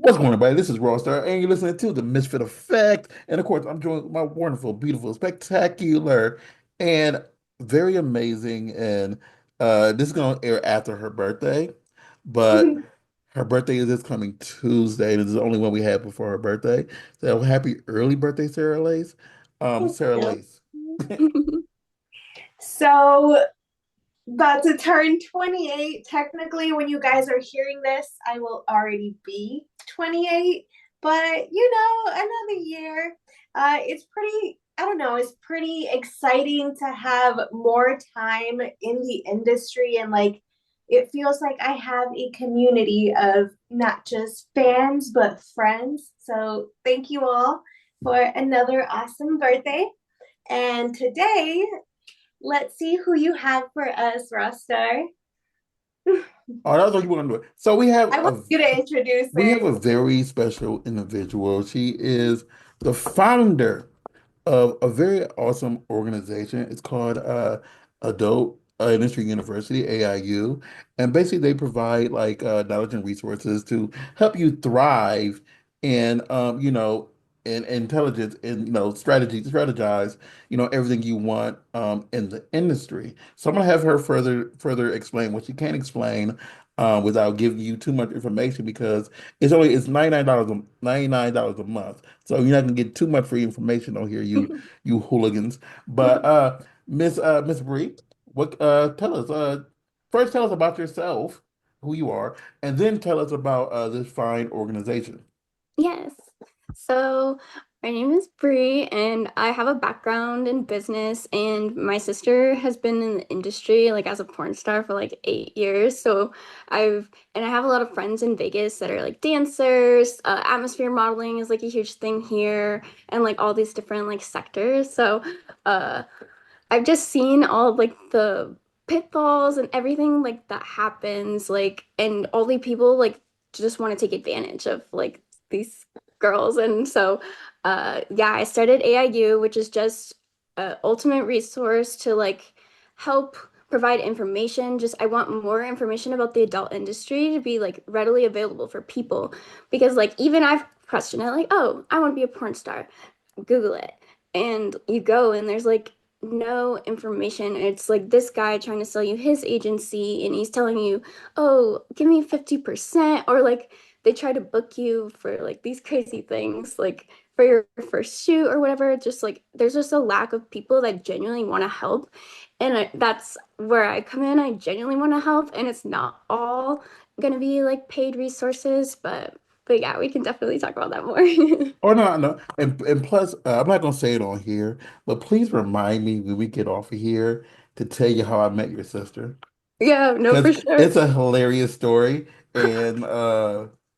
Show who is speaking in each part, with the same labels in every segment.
Speaker 1: What's going on, everybody? This is Star, and you're listening to the Misfit Effect. And of course, I'm joined with my wonderful, beautiful, spectacular, and very amazing. And this is going to air after her birthday, but her birthday is this coming Tuesday. This is the only one we had before her birthday. So happy early birthday, Sarah Lace. Sarah
Speaker 2: Yep.
Speaker 1: Lace.
Speaker 2: So, about to turn 28. Technically, when you guys are hearing this, I will already be 28. But, another year. It's pretty, I don't know, it's pretty exciting to have more time in the industry. And, like, it feels like I have a community of not just fans, but friends. So, thank you all for another awesome birthday. And today, let's see who you have for us, Roster.
Speaker 1: Oh, that was what you want to do. So
Speaker 2: I want you to introduce
Speaker 1: we have
Speaker 2: her.
Speaker 1: a very special individual. She is the founder of a very awesome organization. It's called Adult Industry University, AIU. And basically they provide like knowledge and resources to help you thrive in in intelligence and strategy to strategize, everything you want in the industry. So I'm gonna have her further explain what she can explain without giving you too much information because it's $99 a month. So you're not gonna get too much free information on here, you hooligans. But Miss Bree, what tell us first tell us about yourself, who you are, and then tell us about this fine organization.
Speaker 3: Yes. So my name is Bree, and I have a background in business, and my sister has been in the industry like as a porn star for like 8 years. So I have a lot of friends in Vegas that are like dancers. Atmosphere modeling is like a huge thing here, and like all these different like sectors. So uh I've just seen all of like the pitfalls and everything like that happens, like, and all the people like just want to take advantage of like these girls. And so yeah, I started AIU, which is just a ultimate resource to like help provide information. Just I want more information about the adult industry to be like readily available for people, because like even I've questioned it, like, oh, I want to be a porn star. Google it. And you go and there's like no information. It's like this guy trying to sell you his agency and he's telling you, "Oh, give me 50%," or like they try to book you for like these crazy things like for your first shoot or whatever. It's just like there's just a lack of people that genuinely want to help. And that's where I come in. I genuinely want to help, and it's not all gonna be like paid resources, but yeah, we can definitely talk about that more.
Speaker 1: Oh no, no, and plus, I'm not gonna say it on here, but please remind me when we get off of here to tell you how I met your sister.
Speaker 3: Yeah, no,
Speaker 1: Because
Speaker 3: for sure.
Speaker 1: it's a hilarious story. And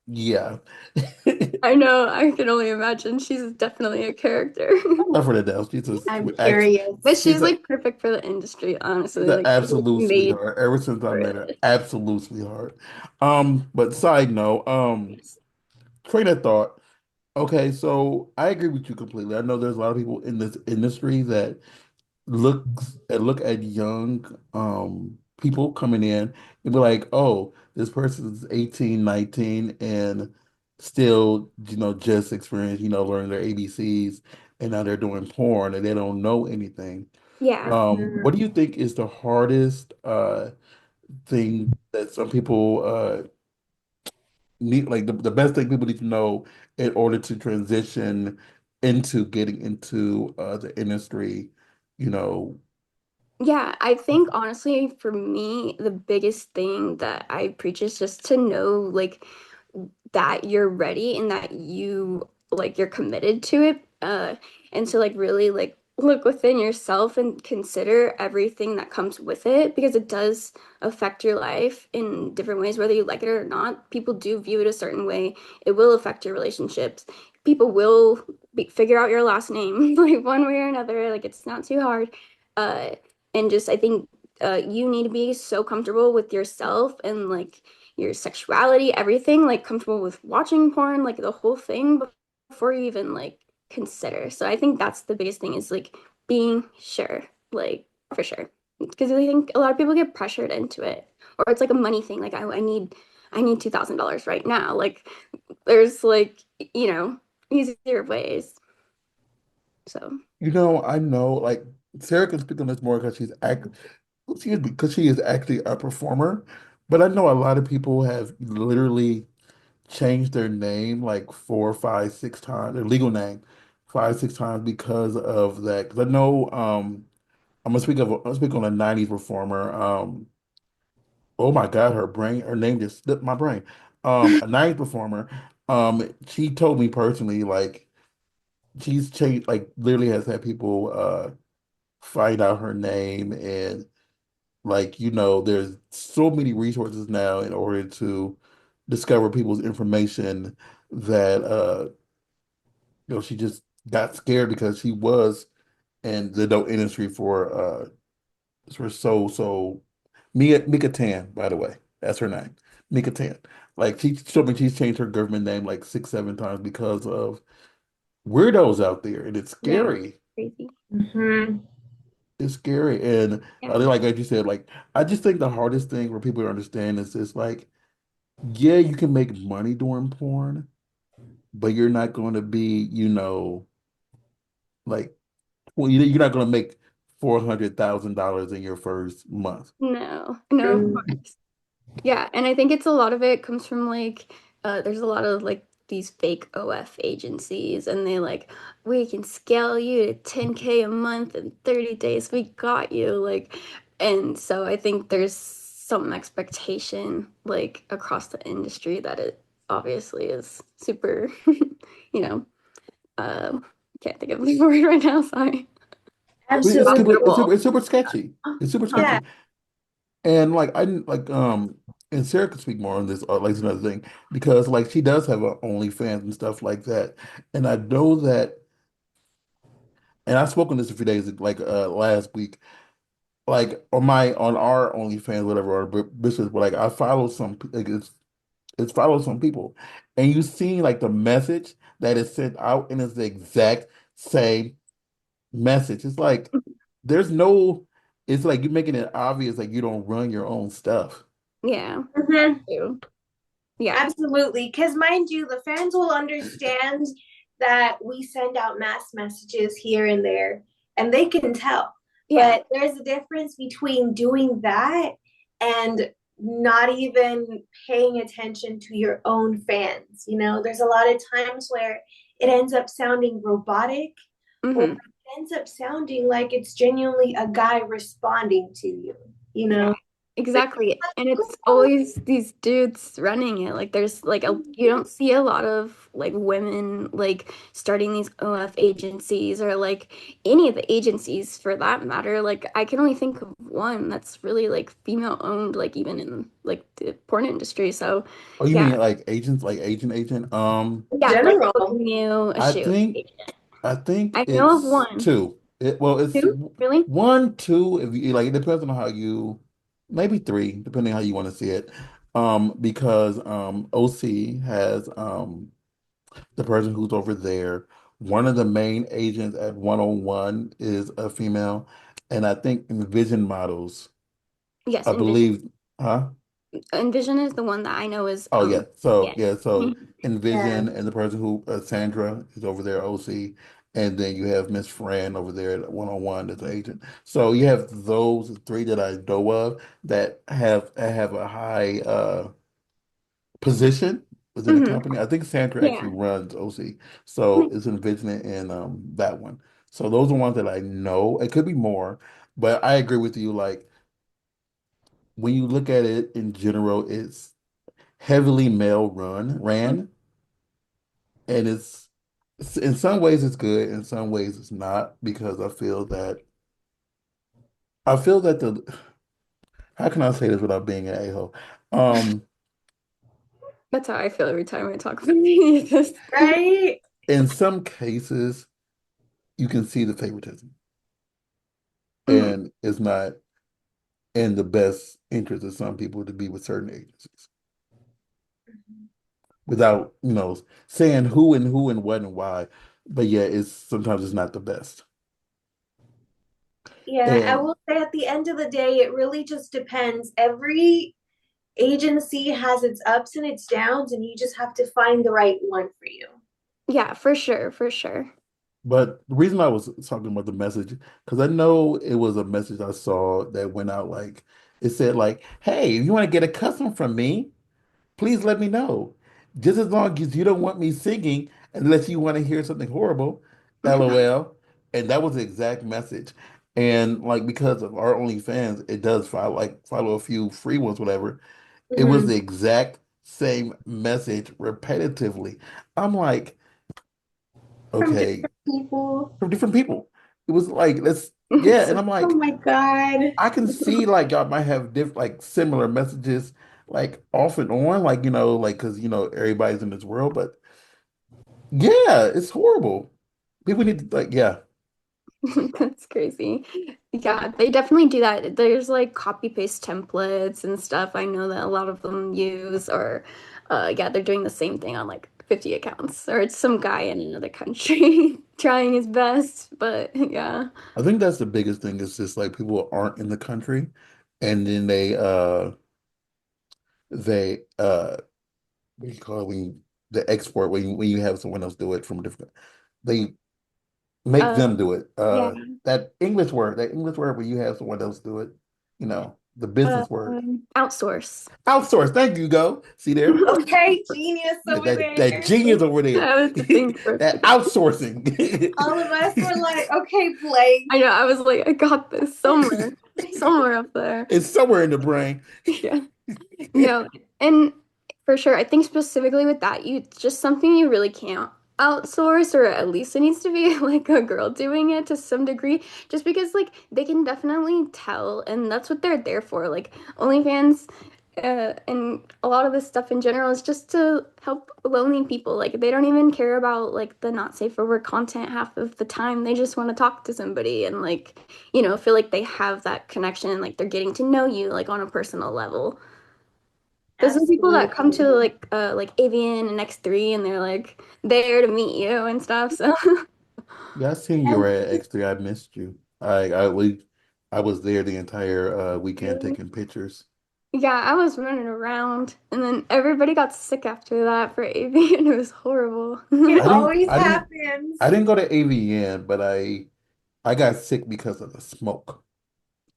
Speaker 1: yeah.
Speaker 3: I know, I can only imagine. She's definitely a character.
Speaker 1: I love her to death.
Speaker 2: I'm
Speaker 1: Actually,
Speaker 3: But
Speaker 2: curious.
Speaker 3: she's
Speaker 1: she's a
Speaker 3: like perfect for the industry,
Speaker 1: she's
Speaker 3: honestly.
Speaker 1: an
Speaker 3: Like she's like
Speaker 1: absolute
Speaker 3: made
Speaker 1: sweetheart. Ever since I
Speaker 3: for
Speaker 1: met her,
Speaker 3: it.
Speaker 1: absolute sweetheart. But side note, train of thought. Okay, so I agree with you completely. I know there's a lot of people in this industry that look at young people coming in and be like, oh, this person's 18, 19 and still, just experienced, learning their ABCs and now they're doing porn and they don't know anything.
Speaker 3: Yeah.
Speaker 1: What do you think is the hardest thing that some people need, like the best thing people need to know in order to transition into getting into the industry, you know,
Speaker 3: Yeah, I think honestly for me, the biggest thing that I preach is just to know like that you're ready and that you like you're committed to it. And to like really like look within yourself and consider everything that comes with it, because it does affect your life in different ways, whether you like it or not. People do view it a certain way. It will affect your relationships. People will figure out your last name like one way or another. Like it's not too hard. Uh, and just I think you need to be so comfortable with yourself and like your sexuality, everything, like comfortable with watching porn, like the whole thing before you even like consider. So I think that's the biggest thing is like being sure, like for sure. Because I think a lot of people get pressured into it, or it's like a money thing. Like I need $2,000 right now. Like there's like, you know, easier ways. So,
Speaker 1: I know like Sarah can speak on this more because she is actually a performer. But I know a lot of people have literally changed their name like four, five, six times, their legal name five, six times because of that. Because I know I'm gonna speak on a 90s performer. Oh my God, her name just slipped my brain. A 90s performer. She told me personally, like she's changed, like literally has had people find out her name, and like there's so many resources now in order to discover people's information that she just got scared because she was in the dope industry for so Mika Tan, by the way. That's her name. Mika Tan. Like she told me she's changed her government name like six, seven times because of weirdos out there. And it's
Speaker 3: yeah,
Speaker 1: scary.
Speaker 3: crazy.
Speaker 2: Hmm.
Speaker 1: It's scary. And
Speaker 3: Yeah.
Speaker 1: like you said, like I just think the hardest thing for people to understand is just like, yeah, you can make money doing porn, but you're not going to be, like, well, you're not going to make $400,000 in your first month.
Speaker 3: No, no, of course. Yeah, and I think it's a lot of it comes from like there's a lot of like these fake OF agencies and they like we can scale you to 10K a month in 30 days. We got you like and so I think there's some expectation like across the industry that it obviously is super you know uh can't think of the word right now, sorry.
Speaker 2: Absolutely.
Speaker 1: It's super sketchy. It's super
Speaker 2: Yeah.
Speaker 1: sketchy. And like I didn't like and Sarah could speak more on this, like it's another thing, because like she does have a OnlyFans and stuff like that. And I know that, and I spoke on this a few days like last week, like on our OnlyFans, whatever, our business, but like I follow like it's follow some people, and you see like the message that is sent out, and it's the exact same message. It's like there's no, it's like you're making it obvious like you don't run your own stuff.
Speaker 3: Yeah,
Speaker 2: Hmm.
Speaker 3: true. Yeah.
Speaker 2: Absolutely. Because, mind you, the fans will understand that we send out mass messages here and there, and they can tell.
Speaker 3: Yeah.
Speaker 2: But there's a difference between doing that and not even paying attention to your own fans. There's a lot of times where it ends up sounding robotic or
Speaker 3: Hmm.
Speaker 2: it ends up sounding like it's genuinely a guy responding to you, you
Speaker 3: Yeah,
Speaker 2: know?
Speaker 3: exactly. And it's always these dudes running it. Like there's like you don't see a lot of like women like starting these OF agencies or like any of the agencies for that matter. Like I can only think of one that's really like female owned, like even in like the porn industry. So
Speaker 1: Oh, you
Speaker 3: yeah.
Speaker 1: mean like agents, like agent?
Speaker 3: Yeah, like
Speaker 2: General.
Speaker 3: booking you a
Speaker 1: I
Speaker 3: shoot.
Speaker 1: think I think
Speaker 3: I know of
Speaker 1: it's
Speaker 3: one.
Speaker 1: two. It's
Speaker 3: Two? Really?
Speaker 1: one, two. If you like, it depends on how you, maybe three, depending on how you want to see it. Because OC has the person who's over there. One of the main agents at 101 is a female, and I think Envision Models,
Speaker 3: Yes,
Speaker 1: I
Speaker 3: Envision.
Speaker 1: believe, huh?
Speaker 3: Envision is the one that I know is
Speaker 1: Oh yeah.
Speaker 3: yeah.
Speaker 1: So
Speaker 2: Yeah.
Speaker 1: Envision and the person who Sandra is over there, OC, and then you have Miss Fran over there at 101 as an agent. So you have those three that I know of that have a high position within the
Speaker 3: Hmm.
Speaker 1: company. I think Sandra actually
Speaker 3: Yeah.
Speaker 1: runs OC. So it's Envision and that one. So those are ones that I know. It could be more, but I agree with you. Like when you look at it in general, it's heavily male ran. And in some ways it's good, in some ways it's not, because I feel that the how can I say this without being an a-hole? Um,
Speaker 3: That's how I feel every time I talk about this.
Speaker 2: Right?
Speaker 1: in some cases you can see the favoritism,
Speaker 3: Mhm.
Speaker 1: and it's not in the best interest of some people to be with certain agencies without, saying who and what and why. But yeah, it's not the best.
Speaker 2: Yeah, I
Speaker 1: And
Speaker 2: will say at the end of the day, it really just depends. Every agency has its ups and its downs, and you just have to find the right one for you.
Speaker 3: Yeah, for sure, for sure.
Speaker 1: But the reason I was talking about the message, because I know it was a message I saw that went out like it said like, "Hey, if you want to get a custom from me, please let me know. Just as long as you don't want me singing unless you want to hear something horrible, LOL." And that was the exact message. And like because of our OnlyFans, it does follow a few free ones, whatever. It was
Speaker 2: Mhm.
Speaker 1: the exact same message repetitively. I'm like,
Speaker 2: From
Speaker 1: okay,
Speaker 2: different people.
Speaker 1: from different people. It was like let's yeah, and
Speaker 3: So,
Speaker 1: I'm
Speaker 2: Oh
Speaker 1: like,
Speaker 2: my God.
Speaker 1: I can see like y'all might have like similar messages like off and on, like like because everybody's in this world, but yeah, it's horrible. People need to like yeah.
Speaker 3: that's crazy. Yeah, they definitely do that. There's like copy paste templates and stuff. I know that a lot of them use, or yeah, they're doing the same thing on like 50 accounts, or it's some guy in another country trying his best. But yeah.
Speaker 1: I think that's the biggest thing is just like people aren't in the country and then they what do you call it when the export when you have someone else do it from different they make
Speaker 3: Uh,
Speaker 1: them do it.
Speaker 3: yeah.
Speaker 1: That English word where you have someone else do it, the
Speaker 3: Uh,
Speaker 1: business word.
Speaker 3: outsource.
Speaker 1: Outsource. Thank you, go. See there?
Speaker 2: Okay, genius
Speaker 1: That
Speaker 2: over
Speaker 1: that, that
Speaker 2: there.
Speaker 1: genius over there.
Speaker 3: I have to think for a
Speaker 1: That
Speaker 3: second.
Speaker 1: outsourcing.
Speaker 2: All of us were like, okay, Blake.
Speaker 3: I know, I was like, I got this somewhere, somewhere up there.
Speaker 1: It's somewhere in the brain.
Speaker 3: Yeah. No, and for sure, I think specifically with that, you just something you really can't outsource, or at least it needs to be like a girl doing it to some degree, just because like they can definitely tell, and that's what they're there for. Like OnlyFans, and a lot of this stuff in general is just to help lonely people. Like they don't even care about like the not safe for work content half of the time. They just want to talk to somebody and like, feel like they have that connection and like they're getting to know you like on a personal level. There's some people that come
Speaker 2: Absolutely.
Speaker 3: to like Avian and X3 and they're like there to meet you and stuff. So
Speaker 1: Yeah, I seen you
Speaker 2: And
Speaker 1: were at X3. I missed you. I was there the entire weekend taking pictures.
Speaker 3: yeah, I was running around and then everybody got sick after that for Avian. It was horrible.
Speaker 2: it
Speaker 1: I didn't
Speaker 2: always
Speaker 1: I didn't
Speaker 2: happens.
Speaker 1: I didn't go to AVN, but I got sick because of the smoke.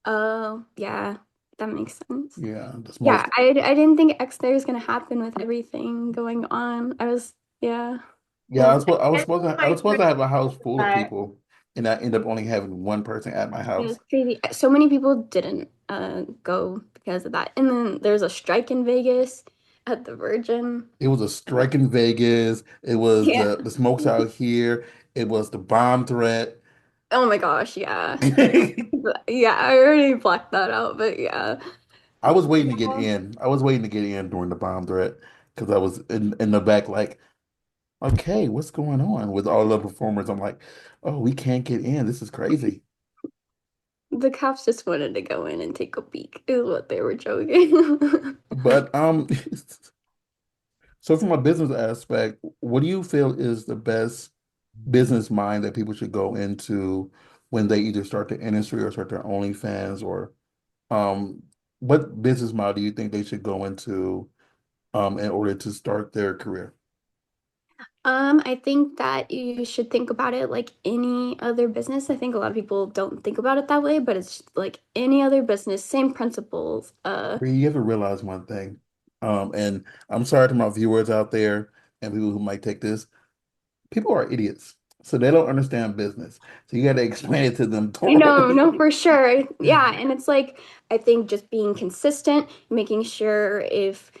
Speaker 3: Oh, yeah, that makes sense.
Speaker 1: Yeah, the
Speaker 3: Yeah,
Speaker 1: smoke.
Speaker 3: I didn't think X there was gonna happen with everything going on. Yeah, it
Speaker 1: Yeah,
Speaker 3: was
Speaker 1: I was
Speaker 2: My
Speaker 1: supposed
Speaker 2: friend
Speaker 1: to have a house full of
Speaker 2: that.
Speaker 1: people, and I ended up only having one person at my
Speaker 3: it was
Speaker 1: house.
Speaker 3: crazy. So many people didn't go because of that. And then there's a strike in Vegas at the Virgin.
Speaker 1: It was a strike in Vegas. It was
Speaker 3: Yeah.
Speaker 1: the smokes out here. It was the bomb threat.
Speaker 3: Oh my gosh, yeah.
Speaker 1: I
Speaker 3: Yeah, I already blacked that out, but yeah.
Speaker 1: was waiting to get
Speaker 2: Yeah.
Speaker 1: in. I was waiting to get in during the bomb threat because I was in the back like, okay, what's going on with all the performers? I'm like, oh, we can't get in. This is crazy.
Speaker 3: The cops just wanted to go in and take a peek, is what they were joking.
Speaker 1: But so from a business aspect, what do you feel is the best business mind that people should go into when they either start the industry or start their OnlyFans or um what business model do you think they should go into in order to start their career?
Speaker 3: I think that you should think about it like any other business. I think a lot of people don't think about it that way, but it's like any other business, same principles.
Speaker 1: Bree, you have to realize one thing. And I'm sorry to my viewers out there and people who might take this. People are idiots. So they don't understand business. So you got to explain it to them
Speaker 3: No,
Speaker 1: thoroughly.
Speaker 3: no, for sure. Yeah, and it's like I think just being consistent, making sure if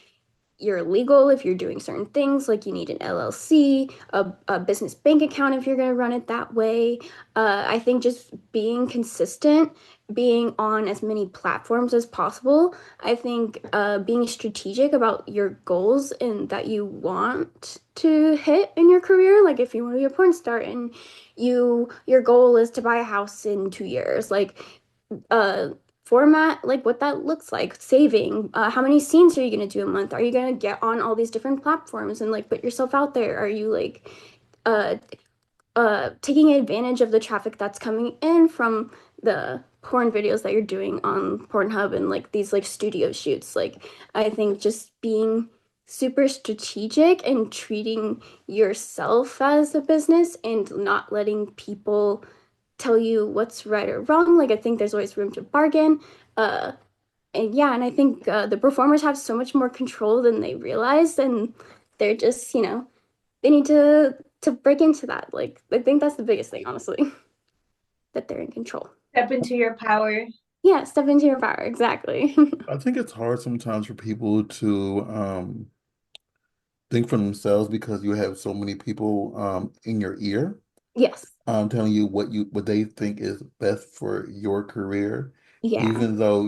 Speaker 3: you're legal, if you're doing certain things, like you need an LLC, a business bank account if you're going to run it that way. I think just being consistent, being on as many platforms as possible. I think being strategic about your goals and that you want to hit in your career. Like if you want to be a porn star and your goal is to buy a house in 2 years, like uh format like what that looks like, saving how many scenes are you going to do a month, are you going to get on all these different platforms and like put yourself out there, are you like uh taking advantage of the traffic that's coming in from the porn videos that you're doing on Pornhub and like these like studio shoots. Like I think just being super strategic and treating yourself as a business and not letting people tell you what's right or wrong. Like I think there's always room to bargain. Uh, and yeah, and I think the performers have so much more control than they realize, and they're just, they need to break into that. Like I think that's the biggest thing, honestly, that they're in control.
Speaker 2: Step into your power.
Speaker 3: Yeah, step into your power, exactly.
Speaker 1: I think it's hard sometimes for people to think for themselves because you have so many people in your ear
Speaker 3: Yes.
Speaker 1: telling you what they think is best for your career,
Speaker 3: Yeah,
Speaker 1: even though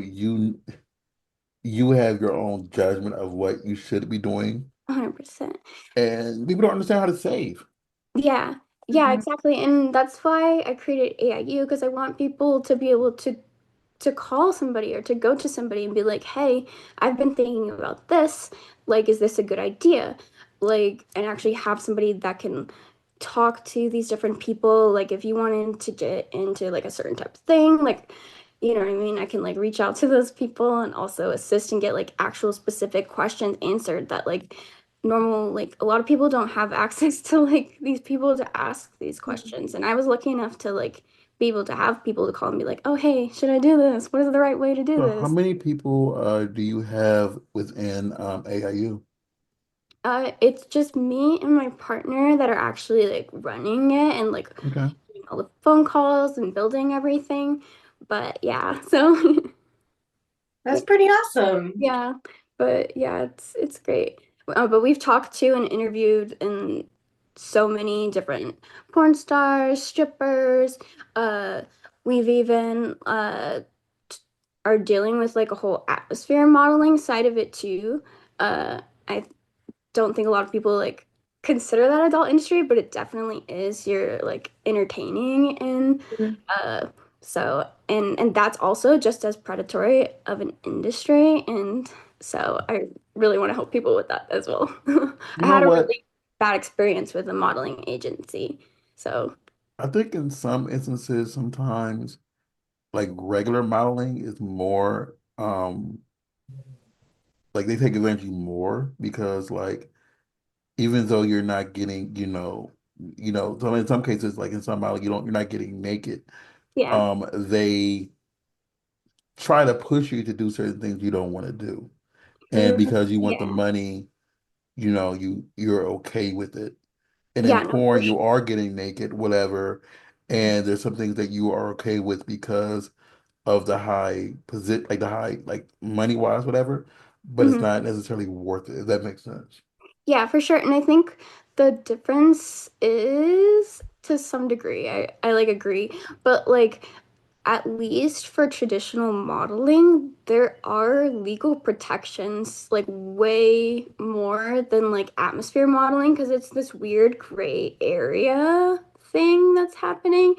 Speaker 1: you have your own judgment of what you should be doing,
Speaker 3: 100%.
Speaker 1: and people don't understand how to save.
Speaker 3: Yeah. Yeah,
Speaker 2: Mhm.
Speaker 3: exactly. And that's why I created AIU because I want people to be able to call somebody or to go to somebody and be like, "Hey, I've been thinking about this. Like, is this a good idea?" Like, and actually have somebody that can talk to these different people. Like, if you wanted to get into like a certain type of thing, like, you know what I mean? I can like reach out to those people and also assist and get like actual specific questions answered that like normal, like a lot of people don't have access to like these people to ask these questions. And I was lucky enough to like be able to have people to call and be like, oh, hey, should I do this? What is the right way to do
Speaker 1: So, how
Speaker 3: this?
Speaker 1: many people do you have within AIU?
Speaker 3: It's just me and my partner that are actually like running it and like
Speaker 1: Okay.
Speaker 3: doing all the phone calls and building everything. But yeah, so
Speaker 2: That's pretty awesome.
Speaker 3: yeah, but yeah, it's great. But we've talked to and interviewed and so many different porn stars, strippers. Uh, we've even are dealing with like a whole atmosphere modeling side of it too. I don't think a lot of people like consider that adult industry, but it definitely is. You're like entertaining and
Speaker 2: Mhm.
Speaker 3: uh so and that's also just as predatory of an industry and so I really want to help people with that as well.
Speaker 1: You
Speaker 3: I
Speaker 1: know
Speaker 3: had a
Speaker 1: what?
Speaker 3: really bad experience with a modeling agency. So
Speaker 1: I think in some instances, sometimes like regular modeling is more like they take advantage of you more because like even though you're not getting, so in some cases, like in some modeling, you're not getting naked.
Speaker 3: yeah.
Speaker 1: They try to push you to do certain things you don't want to do. And
Speaker 2: Mhm.
Speaker 1: because you want the
Speaker 3: Yeah.
Speaker 1: money, you're okay with it. And in
Speaker 3: Yeah, no, for
Speaker 1: porn, you
Speaker 3: sure.
Speaker 1: are getting naked, whatever. And there's some things that you are okay with because of the high position, like the high, like money wise, whatever. But it's
Speaker 3: Mhm.
Speaker 1: not necessarily worth it, if that makes sense.
Speaker 3: Yeah, for sure. And I think the difference is to some degree, I like agree, but like at least for traditional modeling, there are legal protections like way more than like atmosphere modeling because it's this weird gray area thing that's happening.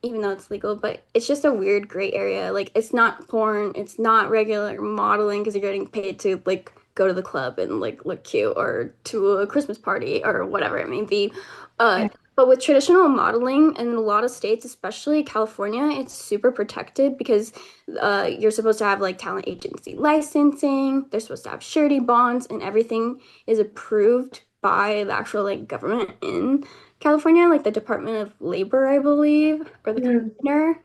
Speaker 3: Even though it's legal, but it's just a weird gray area. Like it's not porn, it's not regular modeling because you're getting paid to like go to the club and like look cute or to a Christmas party or whatever it may be. Uh,
Speaker 2: Yeah.
Speaker 3: but with traditional modeling in a lot of states, especially California, it's super protected because you're supposed to have like talent agency licensing, they're supposed to have surety bonds, and everything is approved by the actual like government in California, like the Department of Labor, I believe, or the
Speaker 2: Mhm.
Speaker 3: commissioner,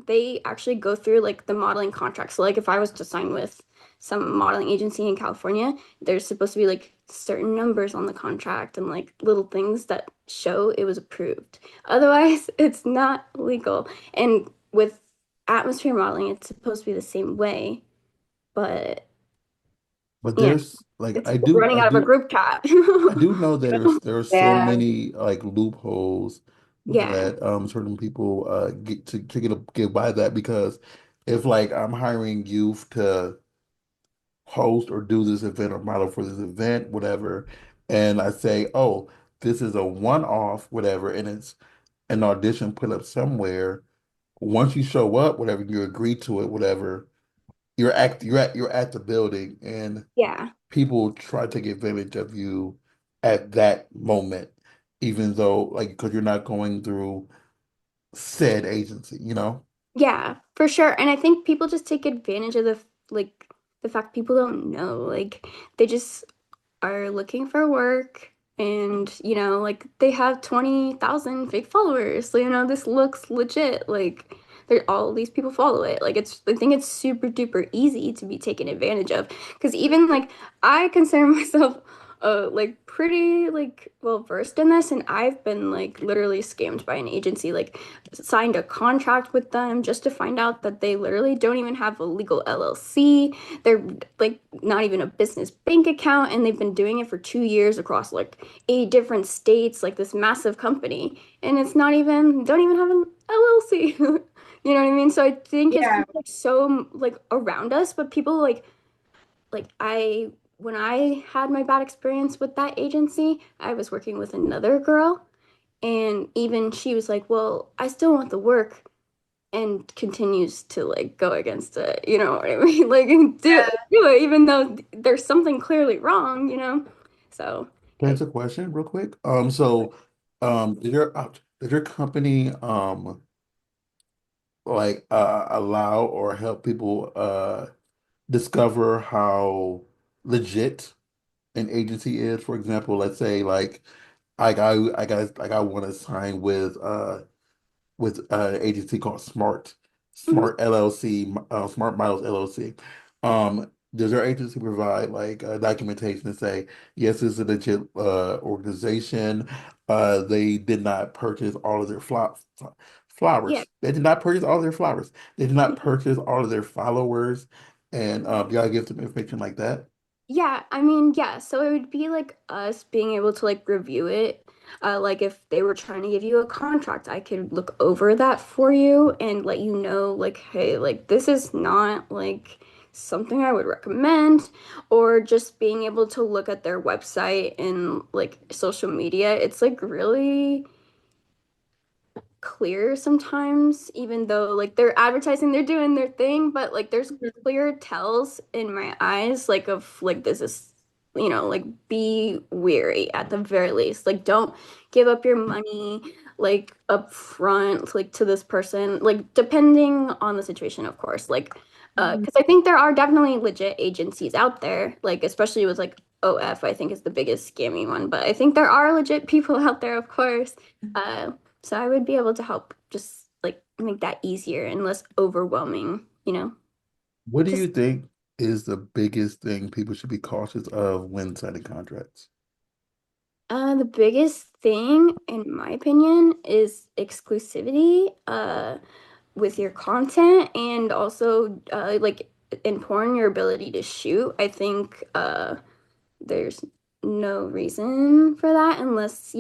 Speaker 3: they actually go through like the modeling contracts. So, like, if I was to sign with some modeling agency in California, there's supposed to be like certain numbers on the contract and like little things that show it was approved. Otherwise, it's not legal. And with atmosphere modeling, it's supposed to be the same way, but
Speaker 1: But
Speaker 3: yeah,
Speaker 1: there's like
Speaker 3: it's running out of a group chat.
Speaker 1: I do know that there are so
Speaker 2: Yeah.
Speaker 1: many like loopholes
Speaker 3: Yeah,
Speaker 1: that certain people get to get by that because if like I'm hiring you to host or do this event or model for this event, whatever, and I say, oh, this is a one-off, whatever, and it's an audition put up somewhere. Once you show up, whatever, you agree to it, whatever, you're at the building and
Speaker 3: yeah.
Speaker 1: people try to take advantage of you at that moment, even though like because you're not going through said agency, you know?
Speaker 3: Yeah, for sure. And I think people just take advantage of like the fact people don't know. Like they just are looking for work and like they have 20,000 fake followers. So this looks legit. Like all these people follow it. Like I think it's super duper easy to be taken advantage of because even like I consider myself like pretty like well versed in this and I've been like literally scammed by an agency like signed a contract with them just to find out that they literally don't even have a legal LLC. They're like not even a business bank account, and they've been doing it for 2 years across like 8 different states, like this massive company, and it's not even don't even have an LLC. You know what I mean? So I think it's
Speaker 2: Yeah.
Speaker 3: just like so like around us, but people like I when I had my bad experience with that agency, I was working with another girl, and even she was like, "Well, I still want the work." And continues to like go against it, you know what I mean? Like do it even though there's something clearly wrong. So
Speaker 1: Can I
Speaker 3: it,
Speaker 1: answer a question real quick? Did your company like allow or help people discover how legit an agency is? For example, let's say like I want to sign with an agency called
Speaker 3: mhm.
Speaker 1: Smart LLC, Smart Miles LLC. Does your agency provide like documentation to say, yes, this is a legit organization? They did not purchase all of their
Speaker 3: Yeah.
Speaker 1: flowers. They did not purchase all of their flowers. They did not purchase all of their followers. And do y'all give them information like that?
Speaker 3: Yeah, I mean, yeah, so it would be like us being able to like review it. Like if they were trying to give you a contract, I could look over that for you and let you know like, hey, like this is not like something I would recommend, or just being able to look at their website and like social media. It's like really clear sometimes, even though like they're advertising, they're doing their thing, but like there's clear tells in my eyes, like of like this is, like be wary at the very least. Like don't give up your money like up front, like to this person, like depending on the situation, of course. Like
Speaker 2: Mhm.
Speaker 3: because I think there are definitely legit agencies out there, like especially with like OF, I think is the biggest scammy one, but I think there are legit people out there, of course. So I would be able to help just like make that easier and less overwhelming.
Speaker 1: What do you
Speaker 3: Just
Speaker 1: think is the biggest thing people should be cautious of when signing contracts?
Speaker 3: the biggest thing, in my opinion, is exclusivity with your content and also like in porn, your ability to shoot. I think there's no reason for that unless,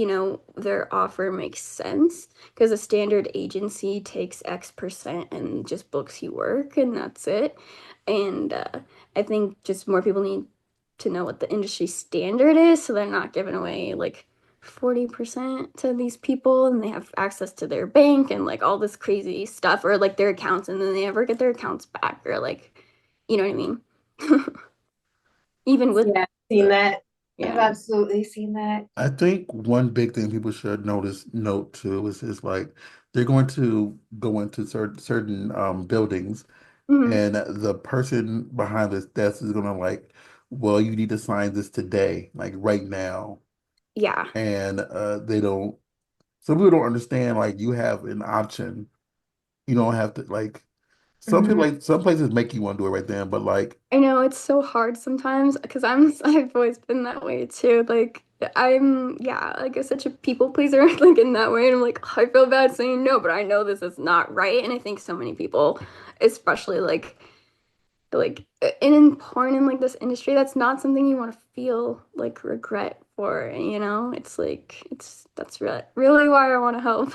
Speaker 3: their offer makes sense. Because a standard agency takes X% and just books you work, and that's it. And I think just more people need to know what the industry standard is so they're not giving away like 40% to these people and they have access to their bank and like all this crazy stuff or like their accounts and then they never get their accounts back or like, you know what I mean? Even with
Speaker 2: Yeah, I've seen
Speaker 3: the,
Speaker 2: that. I've
Speaker 3: yeah.
Speaker 2: absolutely seen that.
Speaker 1: I think one big thing people should note too is like they're going to go into certain buildings
Speaker 3: Mhm.
Speaker 1: and the person behind this desk is gonna like, well, you need to sign this today, like right now.
Speaker 3: Yeah.
Speaker 1: And they don't some people don't understand like you have an option. You don't have to like
Speaker 2: Mhm.
Speaker 1: some places make you want to do it right then, but like
Speaker 3: I know it's so hard sometimes because I've always been that way too. Like I'm yeah, like such a people pleaser like in that way. And I'm like, "Oh, I feel bad saying no, but I know this is not right." And I think so many people, especially like and in porn in like this industry, that's not something you want to feel like regret for. It's like that's really why I want to help.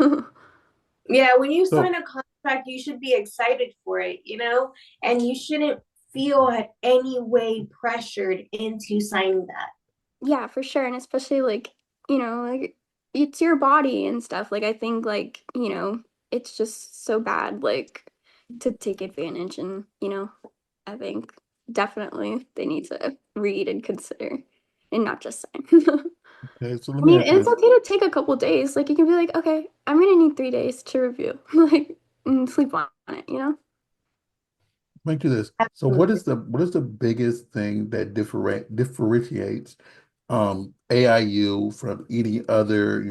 Speaker 2: Yeah, when you sign
Speaker 1: so
Speaker 2: a contract, you should be excited for it, and you shouldn't feel at any way pressured into signing that.
Speaker 3: Yeah, for sure. And especially like it's your body and stuff. Like I think like it's just so bad like to take advantage and I think definitely they need to read and consider and not just sign.
Speaker 1: Okay, so let
Speaker 3: I
Speaker 1: me
Speaker 3: mean,
Speaker 1: ask you
Speaker 3: it's
Speaker 1: this.
Speaker 3: okay to take a couple days. Like you can be like, okay, I'm gonna need 3 days to review, like, and sleep on it, you know?
Speaker 1: Let me do this. So
Speaker 2: Absolutely.
Speaker 1: what is the biggest thing that differentiates AIU from any other,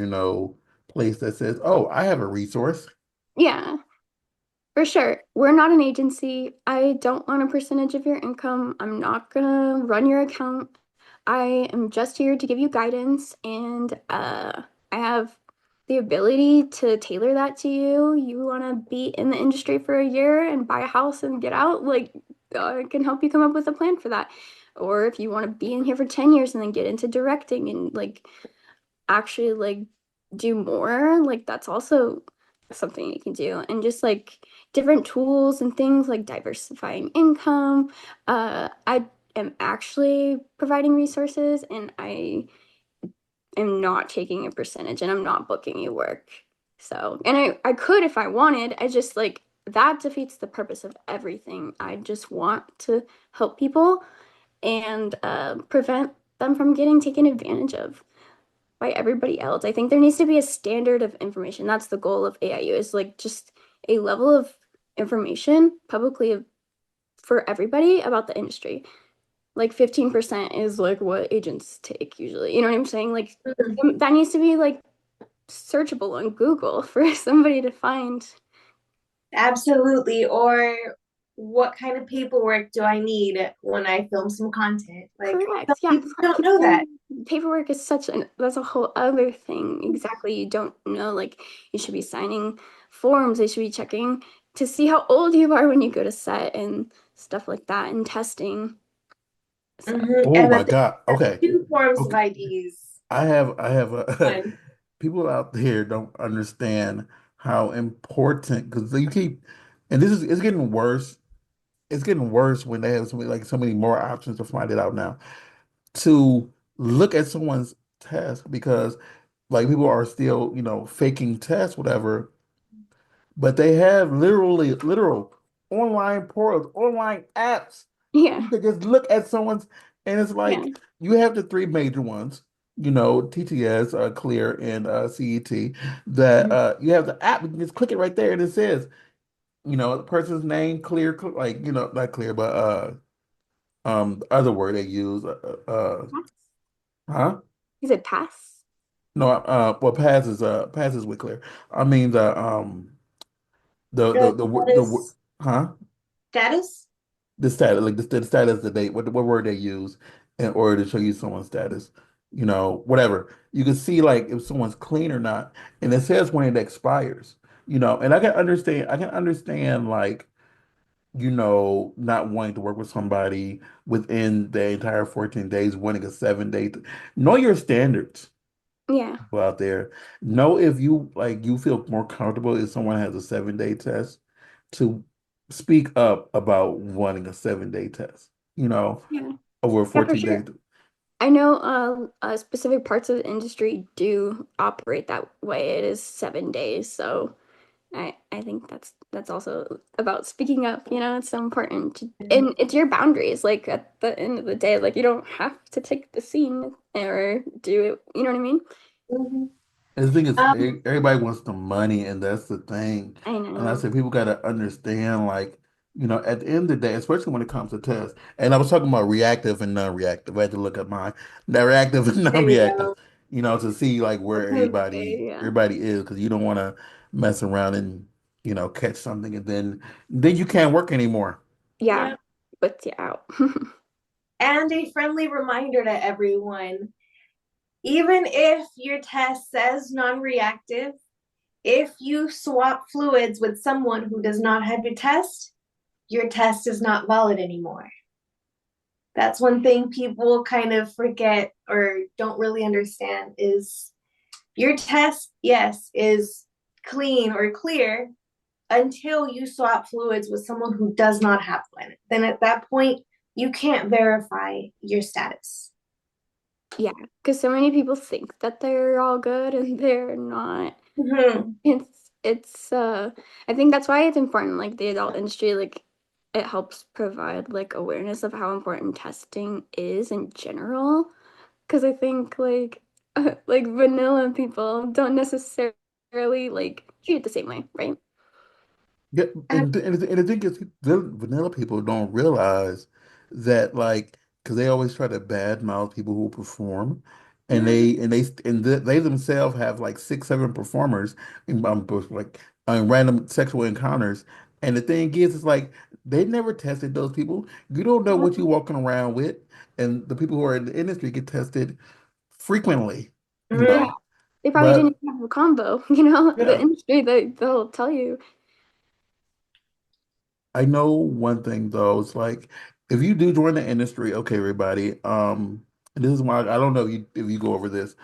Speaker 1: place that says, "Oh, I have a resource."
Speaker 3: Yeah, for sure. We're not an agency. I don't want a percentage of your income. I'm not gonna run your account. I am just here to give you guidance, and I have the ability to tailor that to you. You want to be in the industry for a year and buy a house and get out, like I can help you come up with a plan for that. Or if you want to be in here for 10 years and then get into directing and like actually like do more, like that's also something you can do. And just like different tools and things like diversifying income. I am actually providing resources and I am not taking a percentage and I'm not booking you work. So, and I could if I wanted. I just like that defeats the purpose of everything. I just want to help people and prevent them from getting taken advantage of by everybody else. I think there needs to be a standard of information. That's the goal of AIU is like just a level of information publicly for everybody about the industry. Like 15% is like what agents take usually. You know what I'm saying? Like
Speaker 2: Mhm.
Speaker 3: that needs to be like searchable on Google for somebody to find.
Speaker 2: Absolutely. Or what kind of paperwork do I need when I film some content? Like some
Speaker 3: Correct. Yeah.
Speaker 2: people don't know that.
Speaker 3: Paperwork is such an that's a whole other thing. Exactly. You don't know. Like you should be signing forms. They should be checking to see how old you are when you go to set and stuff like that and testing. So
Speaker 1: Oh
Speaker 2: And
Speaker 1: my
Speaker 2: that they
Speaker 1: God.
Speaker 2: have
Speaker 1: Okay.
Speaker 2: two forms of
Speaker 1: Okay.
Speaker 2: IDs.
Speaker 1: I have
Speaker 2: One.
Speaker 1: people out there don't understand how important because you keep and this is it's getting worse. It's getting worse when they have so many more options to find it out now. To look at someone's test because like people are still, faking tests, whatever, but they have literal online portals, online apps.
Speaker 3: yeah.
Speaker 1: You could just look at someone's, and it's
Speaker 3: Yeah.
Speaker 1: like you have the three major ones, TTS, Clear, and CET. That you have the app. You can just click it right there, and it says, the person's name, Clear, like not Clear, but the other word they use,
Speaker 3: Pass?
Speaker 1: huh?
Speaker 3: Is it pass?
Speaker 1: No, well, Pass is with Clear. I mean
Speaker 2: Status.
Speaker 1: huh?
Speaker 2: Status?
Speaker 1: The status, like the status, the date, what word they use in order to show you someone's status, whatever. You can see like if someone's clean or not, and it says when it expires, and I can understand like, not wanting to work with somebody within the entire 14 days, wanting a 7 day. Know your standards
Speaker 3: Yeah.
Speaker 1: people out there. Know if you feel more comfortable if someone has a 7 day test to speak up about wanting a 7 day test,
Speaker 3: Yeah.
Speaker 1: over a
Speaker 3: Yeah, for
Speaker 1: 14
Speaker 3: sure.
Speaker 1: day.
Speaker 3: I know specific parts of the industry do operate that way. It is 7 days, so I think that's also about speaking up, it's so important. And it's your boundaries. Like at the end of the day, like you don't have to take the scene or do it, you know what I mean?
Speaker 2: Mhm.
Speaker 1: And the thing is,
Speaker 2: Um,
Speaker 1: everybody wants the money, and that's the thing.
Speaker 3: I
Speaker 1: And I
Speaker 3: know.
Speaker 1: said people got to understand, like, at the end of the day, especially when it comes to tests. And I was talking about reactive and non-reactive. I had to look at mine. Now, reactive and
Speaker 2: there you
Speaker 1: non-reactive,
Speaker 2: go.
Speaker 1: to see like where
Speaker 3: Okay,
Speaker 1: everybody
Speaker 3: yeah.
Speaker 1: everybody is, because you don't want to mess around and catch something, and then you can't work anymore.
Speaker 3: Yeah,
Speaker 2: Yeah.
Speaker 3: puts you out.
Speaker 2: And a friendly reminder to everyone, even if your test says non-reactive, if you swap fluids with someone who does not have your test is not valid anymore. That's one thing people kind of forget or don't really understand is your test, yes, is clean or clear until you swap fluids with someone who does not have one. Then at that point, you can't verify your status.
Speaker 3: Yeah, because so many people think that they're all good and they're not.
Speaker 2: Mhm.
Speaker 3: It's I think that's why it's important, like the adult industry, like it helps provide like awareness of how important testing is in general. Because I think like like vanilla people don't necessarily like treat it the same way, right?
Speaker 1: Yeah, and the thing is, vanilla people don't realize that, like, because they always try to badmouth people who perform, and
Speaker 3: Yeah.
Speaker 1: they themselves have like six, seven performers in like random sexual encounters. And the thing is, it's like they never tested those people. You don't know what you're walking around with, and the people who are in the industry get tested frequently, you
Speaker 3: Yeah.
Speaker 1: know.
Speaker 3: They probably didn't
Speaker 1: But
Speaker 3: even have a combo, you know, the
Speaker 1: yeah.
Speaker 3: industry they'll tell you.
Speaker 1: I know one thing though, it's like if you do join the industry, okay, everybody, and this is why I don't know if you go over this,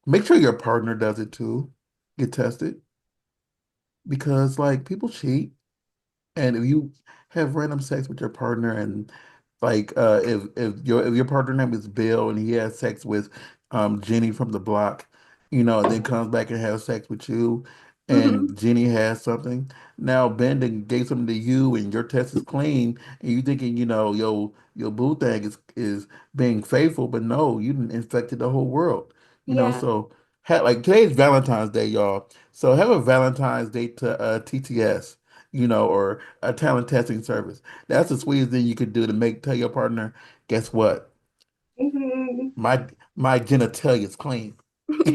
Speaker 1: make sure your partner does it too. Get tested because like people cheat. And if you have random sex with your partner and like if your partner name is Bill and he has sex with Jenny from the block, and then comes back and has sex with you
Speaker 3: Hmm.
Speaker 1: and Jenny has something. Now Ben then gave something to you and your test is clean and you thinking, your boo thing is being faithful, but no, you done infected the whole world.
Speaker 3: Yeah.
Speaker 1: So like today's Valentine's Day, y'all. So have a Valentine's Day to TTS, or a talent testing service. That's the sweetest thing you could do to tell your partner, guess what?
Speaker 2: Mhm.
Speaker 1: My genitalia is clean.
Speaker 3: It's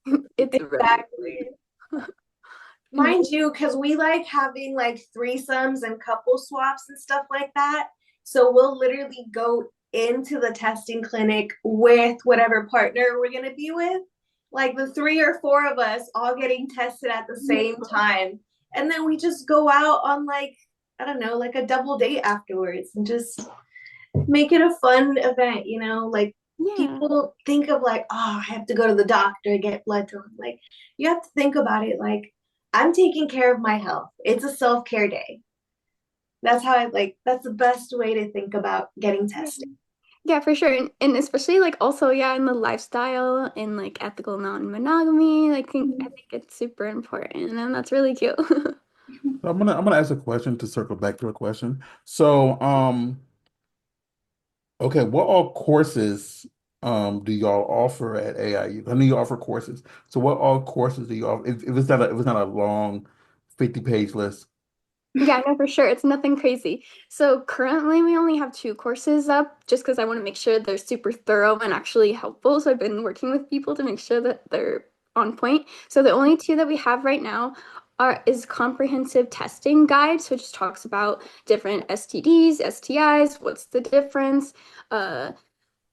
Speaker 3: really
Speaker 2: Exactly.
Speaker 3: yeah.
Speaker 2: Mind you, because we like having like threesomes and couple swaps and stuff like that. So we'll literally go into the testing clinic with whatever partner we're going to be with. Like the three or four of us all getting tested at the same time. And then we just go out on like, I don't know, like a double date afterwards and just make it a fun event, like
Speaker 3: Yeah.
Speaker 2: people think of like, oh, I have to go to the doctor, get blood drawn. Like you have to think about it like I'm taking care of my health. It's a self-care day. That's how I like that's the best way to think about getting
Speaker 3: Yeah.
Speaker 2: tested.
Speaker 3: Yeah, for sure. And especially like also, yeah, in the lifestyle and like ethical non-monogamy, I think it's super important and that's really cute.
Speaker 1: So I'm gonna ask a question to circle back to a question. So, okay, what all courses do y'all offer at AIU? I know you offer courses. So what all courses do you offer? If it's not a long 50-page list.
Speaker 3: Yeah, no, for sure. It's nothing crazy. So currently we only have two courses up just because I want to make sure they're super thorough and actually helpful. So I've been working with people to make sure that they're on point. So the only two that we have right now is comprehensive testing guide. So it just talks about different STDs, STIs, what's the difference, uh,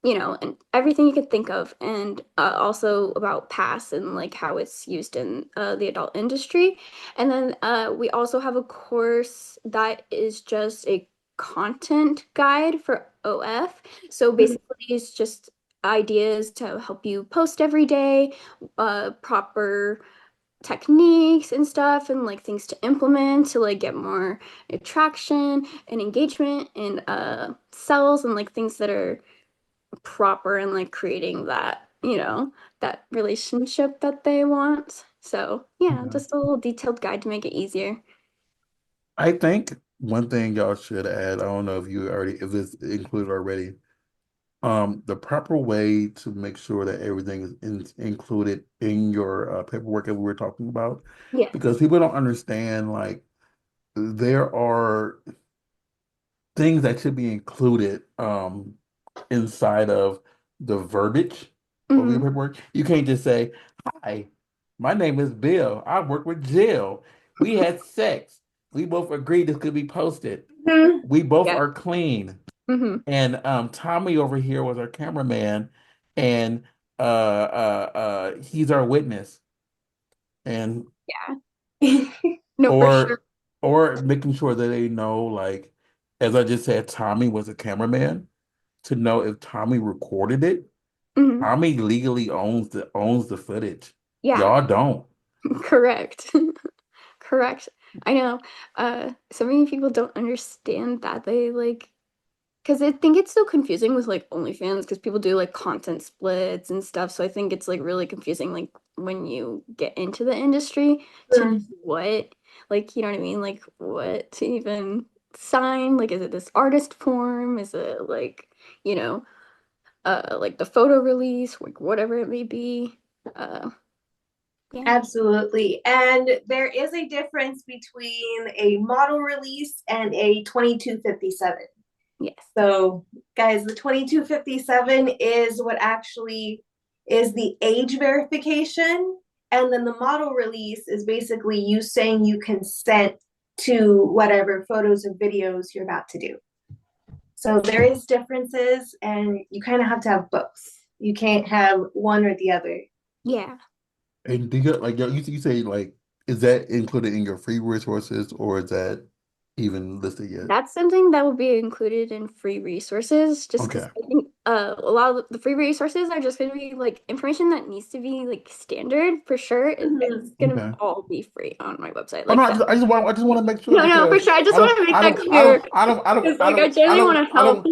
Speaker 3: and everything you could think of, and also about PASS and like how it's used in the adult industry. And then we also have a course that is just a content guide for OF. So basically, it's just ideas to help you post every day, proper techniques and stuff, and like things to implement to like get more attraction and engagement and sales and like things that are proper and like creating that relationship that they want. So, yeah,
Speaker 1: Okay.
Speaker 3: just a little detailed guide to make it easier.
Speaker 1: I think one thing y'all should add, I don't know if it's included already, the proper way to make sure that everything is included in your paperwork that we were talking about,
Speaker 3: Yeah.
Speaker 1: because people don't understand like there are things that should be included inside of the verbiage of your
Speaker 3: Hmm.
Speaker 1: paperwork. You can't just say, "Hi, my name is Bill. I work with Jill. We had sex. We both agreed this could be posted.
Speaker 2: Mhm.
Speaker 1: We both
Speaker 3: Yeah.
Speaker 1: are clean."
Speaker 3: Hmm.
Speaker 1: And Tommy over here was our cameraman, and he's our witness. And
Speaker 3: Yeah. No, for sure.
Speaker 1: or making sure that they know, like, as I just said, Tommy was a cameraman, to know if Tommy recorded it.
Speaker 3: Hmm.
Speaker 1: Tommy legally owns the footage.
Speaker 3: Yeah.
Speaker 1: Y'all don't.
Speaker 3: Correct. Correct. I know. So many people don't understand that. They like because I think it's so confusing with like OnlyFans because people do like content splits and stuff. So I think it's like really confusing like when you get into the industry to know what, like, you know what I mean? Like what to even sign. Like, is it this artist form? Is it like, you know, like the photo release, like whatever it may be. Uh, yeah.
Speaker 2: Absolutely. And there is a difference between a model release and a 2257.
Speaker 3: Yes.
Speaker 2: So, guys, the 2257 is what actually is the age verification. And then the model release is basically you saying you consent to whatever photos and videos you're about to do. So there is differences, and you kind of have to have both. You can't have one or the other.
Speaker 3: Yeah.
Speaker 1: And do you like you say like is that included in your free resources or is that even listed yet?
Speaker 3: That's something that will be included in free resources, just because
Speaker 1: Okay.
Speaker 3: I think a lot of the free resources are just going to be like information that needs to be like standard for sure.
Speaker 2: Mhm.
Speaker 3: It's going to
Speaker 1: Okay.
Speaker 3: all be free on my website,
Speaker 1: Oh no,
Speaker 3: like that.
Speaker 1: I just want to make sure
Speaker 3: No, no, for
Speaker 1: because
Speaker 3: sure. I just want to make that clear because like I genuinely want to help.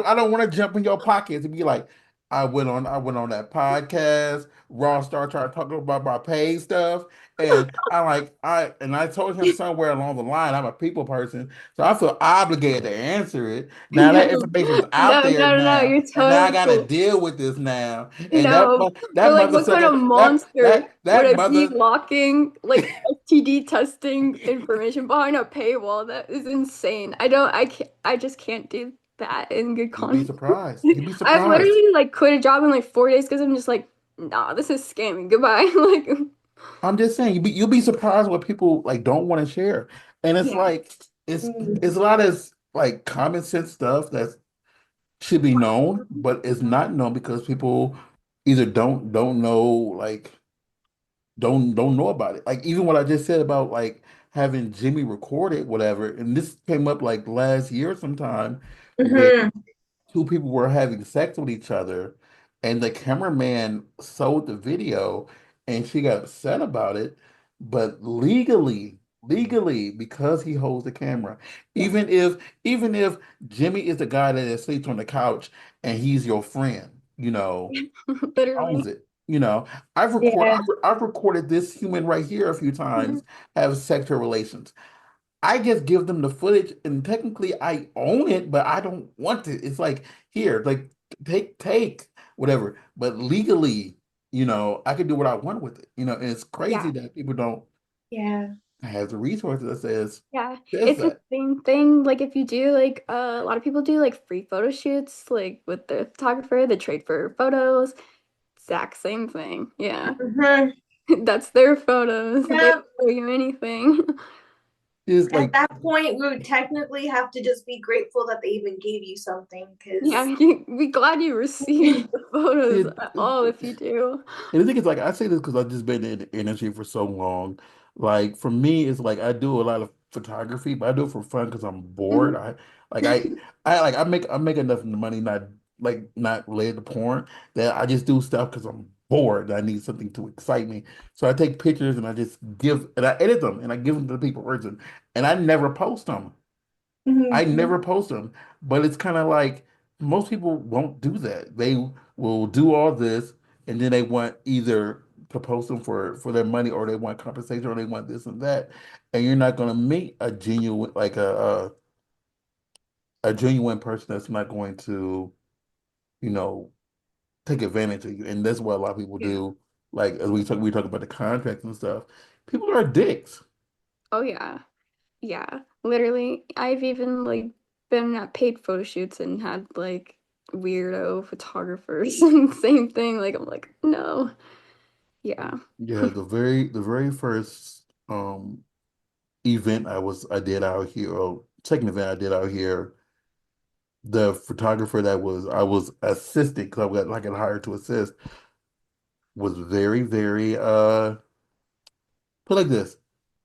Speaker 1: I don't want to jump in your pockets and be like, I went on that podcast. Ross started trying to talk about my paid stuff, and I told him somewhere along the line I'm a people person, so I feel obligated to answer it. Now that
Speaker 3: No,
Speaker 1: information is out
Speaker 3: no,
Speaker 1: there
Speaker 3: no, no.
Speaker 1: now,
Speaker 3: You're
Speaker 1: and now I
Speaker 3: totally
Speaker 1: got to
Speaker 3: cool.
Speaker 1: deal with this now, and
Speaker 3: No,
Speaker 1: that
Speaker 3: but like,
Speaker 1: mother
Speaker 3: what kind
Speaker 1: sucker
Speaker 3: of monster would
Speaker 1: that
Speaker 3: I be
Speaker 1: mother.
Speaker 3: locking like STD testing information behind a paywall? That is insane. I just can't do that in good
Speaker 1: You'll be
Speaker 3: conscience.
Speaker 1: surprised. You'll be
Speaker 3: I've
Speaker 1: surprised.
Speaker 3: literally like quit a job in like 4 days because I'm just like, nah, this is scamming. Goodbye. Like,
Speaker 1: I'm just saying, you'll be surprised what people like don't want to share. And it's
Speaker 3: yeah,
Speaker 1: like it's
Speaker 2: Mhm.
Speaker 1: a lot of like common sense stuff that should be known, but it's not known because people either don't know like don't know about it. Like even what I just said about like having Jimmy record it, whatever, and this came up like last year sometime where
Speaker 2: Mhm.
Speaker 1: two people were having sex with each other, and the cameraman sold the video, and she got upset about it. But legally, because he holds the camera, even if Jimmy is the guy that sleeps on the couch and he's your friend, he owns
Speaker 3: literally.
Speaker 1: it.
Speaker 2: Yeah.
Speaker 1: I've recorded this human right here a few times have sexual relations. I just give them the footage, and technically I own it, but I don't want it. It's like here, like take whatever. But legally, I can do what I want with it. And it's crazy
Speaker 3: Yeah.
Speaker 1: that people don't
Speaker 2: Yeah.
Speaker 1: have the resources that
Speaker 3: Yeah,
Speaker 1: says
Speaker 3: it's the
Speaker 1: that.
Speaker 3: same thing. Like if you do like a lot of people do like free photo shoots like with their photographer, they trade for photos. Exact same thing. Yeah.
Speaker 2: Mhm.
Speaker 3: That's their photos. They don't
Speaker 2: Yep.
Speaker 3: owe you anything.
Speaker 1: It's
Speaker 2: At
Speaker 1: like
Speaker 2: that point, we would technically have to just be grateful that they even gave you something
Speaker 3: Yeah,
Speaker 2: because
Speaker 3: be glad you received the photos
Speaker 1: it,
Speaker 3: at all if you do.
Speaker 1: And the thing is, like, I say this because I've just been in the industry for so long. Like, for me, it's like I do a lot of photography, but I do it for fun because I'm bored.
Speaker 3: Mhm.
Speaker 1: Like, I make enough money not related to porn that I just do stuff because I'm bored. I need something to excite me. So I take pictures and I edit them and I give them to the people person, and I never post them. I
Speaker 2: Mhm.
Speaker 1: never post them, but it's kind of like most people won't do that. They will do all this, and then they want either to post them for their money, or they want compensation, or they want this and that, and you're not going to meet a genuine like a genuine person that's not going to you know take advantage of you, and that's what a lot of people
Speaker 2: Yeah.
Speaker 1: do. Like as we talk about the contracts and stuff, people are dicks.
Speaker 3: Oh yeah. Yeah. Literally, I've even like been at paid photo shoots and had like weirdo photographers and same thing. Like I'm like, no. Yeah.
Speaker 1: Yeah, the very first event I did out here, or second event I did out here, the photographer that I was assisting because I got hired to assist was very put like this.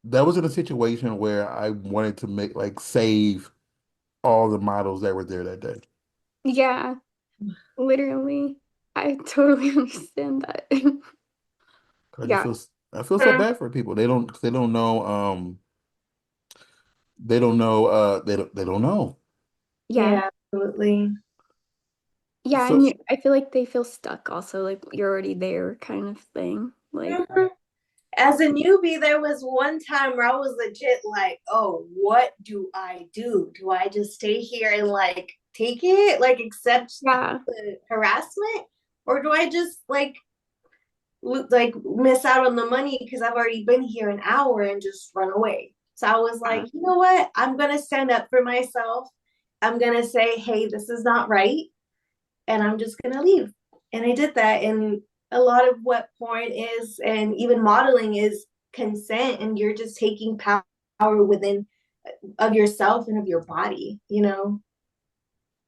Speaker 1: That was in a situation where I wanted to make like save all the models that were there that day.
Speaker 3: Yeah. Literally. I totally understand that.
Speaker 1: I just
Speaker 3: Yeah.
Speaker 1: feel I feel so
Speaker 2: Mhm.
Speaker 1: bad for people. They don't know they don't know.
Speaker 3: Yeah.
Speaker 2: Yeah, absolutely.
Speaker 3: Yeah,
Speaker 1: So
Speaker 3: and I feel like they feel stuck also, like you're already there kind of thing. Like,
Speaker 2: Mhm. As a newbie, there was one time where I was legit like, oh, what do I do? Do I just stay here and like take it, like accept
Speaker 3: Yeah.
Speaker 2: the harassment, or do I just like miss out on the money because I've already been here an hour and just run away? So I was like,
Speaker 3: Yeah.
Speaker 2: you know what? I'm gonna stand up for myself. I'm gonna say, hey, this is not right, and I'm just gonna leave. And I did that. And a lot of what porn is, and even modeling, is consent, and you're just taking power within of yourself and of your body.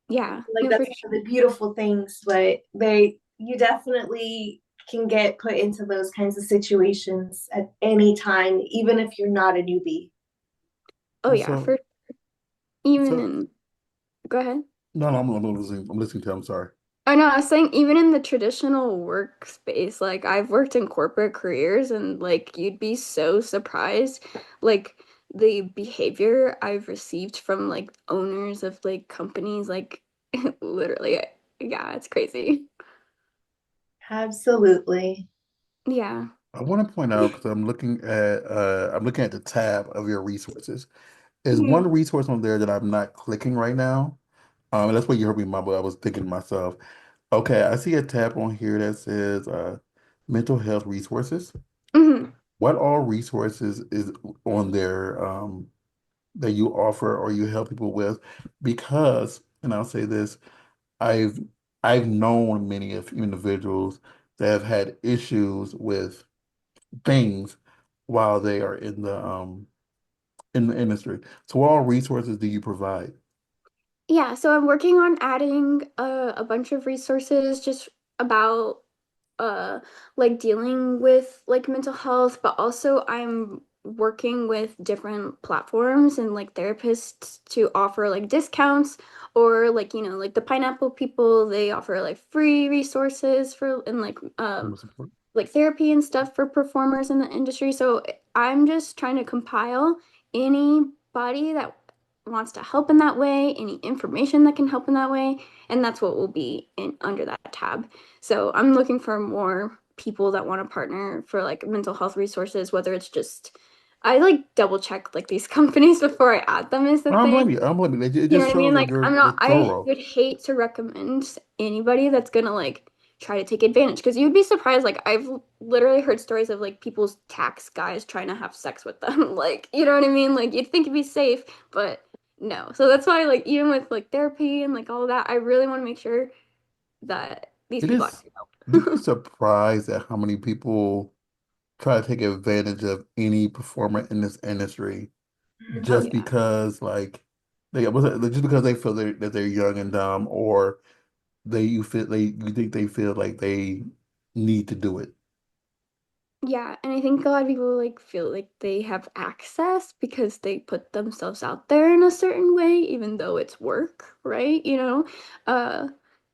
Speaker 3: Yeah.
Speaker 2: Like
Speaker 3: No, for
Speaker 2: that's one of the beautiful things, but they you definitely can get put into those kinds of situations at any time, even if you're not a newbie.
Speaker 3: Oh yeah,
Speaker 1: So,
Speaker 3: for even
Speaker 1: so
Speaker 3: in go ahead.
Speaker 1: no, no, I'm listening. I'm listening to you. I'm sorry.
Speaker 3: Oh no, I was saying even in the traditional workspace, like I've worked in corporate careers and like you'd be so surprised like the behavior I've received from like owners of like companies like literally yeah, it's crazy.
Speaker 2: Absolutely.
Speaker 3: Yeah.
Speaker 1: I want to point out because I'm looking at the tab of your resources. There's
Speaker 2: Mhm.
Speaker 1: one resource on there that I'm not clicking right now. And that's what you heard me mumble. I was thinking to myself, okay, I see a tab on here that says mental health resources.
Speaker 3: Hmm.
Speaker 1: What all resources is on there that you offer or you help people with? Because, and I'll say this, I've I've known many of individuals that have had issues with things while they are in the industry. So what all resources do you provide?
Speaker 3: Yeah, so I'm working on adding a bunch of resources just about uh like dealing with like mental health, but also I'm working with different platforms and like therapists to offer like discounts or like like the pineapple people they offer like free resources for and like therapy and stuff for performers in the industry. So I'm just trying to compile anybody that wants to help in that way, any information that can help in that way, and that's what will be in under that tab. So I'm looking for more people that want to partner for like mental health resources, whether it's just I like double check like these companies before I add them is the
Speaker 1: I don't
Speaker 3: thing.
Speaker 1: blame you. I don't blame you. It
Speaker 3: You know
Speaker 1: just
Speaker 3: what I mean?
Speaker 1: shows that
Speaker 3: Like
Speaker 1: you're
Speaker 3: I
Speaker 1: thorough.
Speaker 3: would hate to recommend anybody that's gonna like try to take advantage because you'd be surprised. Like I've literally heard stories of like people's tax guys trying to have sex with them. Like, you know what I mean? Like you'd think it'd be safe, but no. So that's why like even with like therapy and like all of that, I really want to make sure that these
Speaker 1: It
Speaker 3: people
Speaker 1: is,
Speaker 3: actually
Speaker 1: you'd be
Speaker 3: help.
Speaker 1: surprised at how many people try to take advantage of any performer in this industry
Speaker 3: Oh
Speaker 1: just
Speaker 3: yeah.
Speaker 1: because just because they feel that they're young and dumb or you think they feel like they need to do it.
Speaker 3: Yeah, and I think a lot of people like feel like they have access because they put themselves out there in a certain way, even though it's work, right? Uh,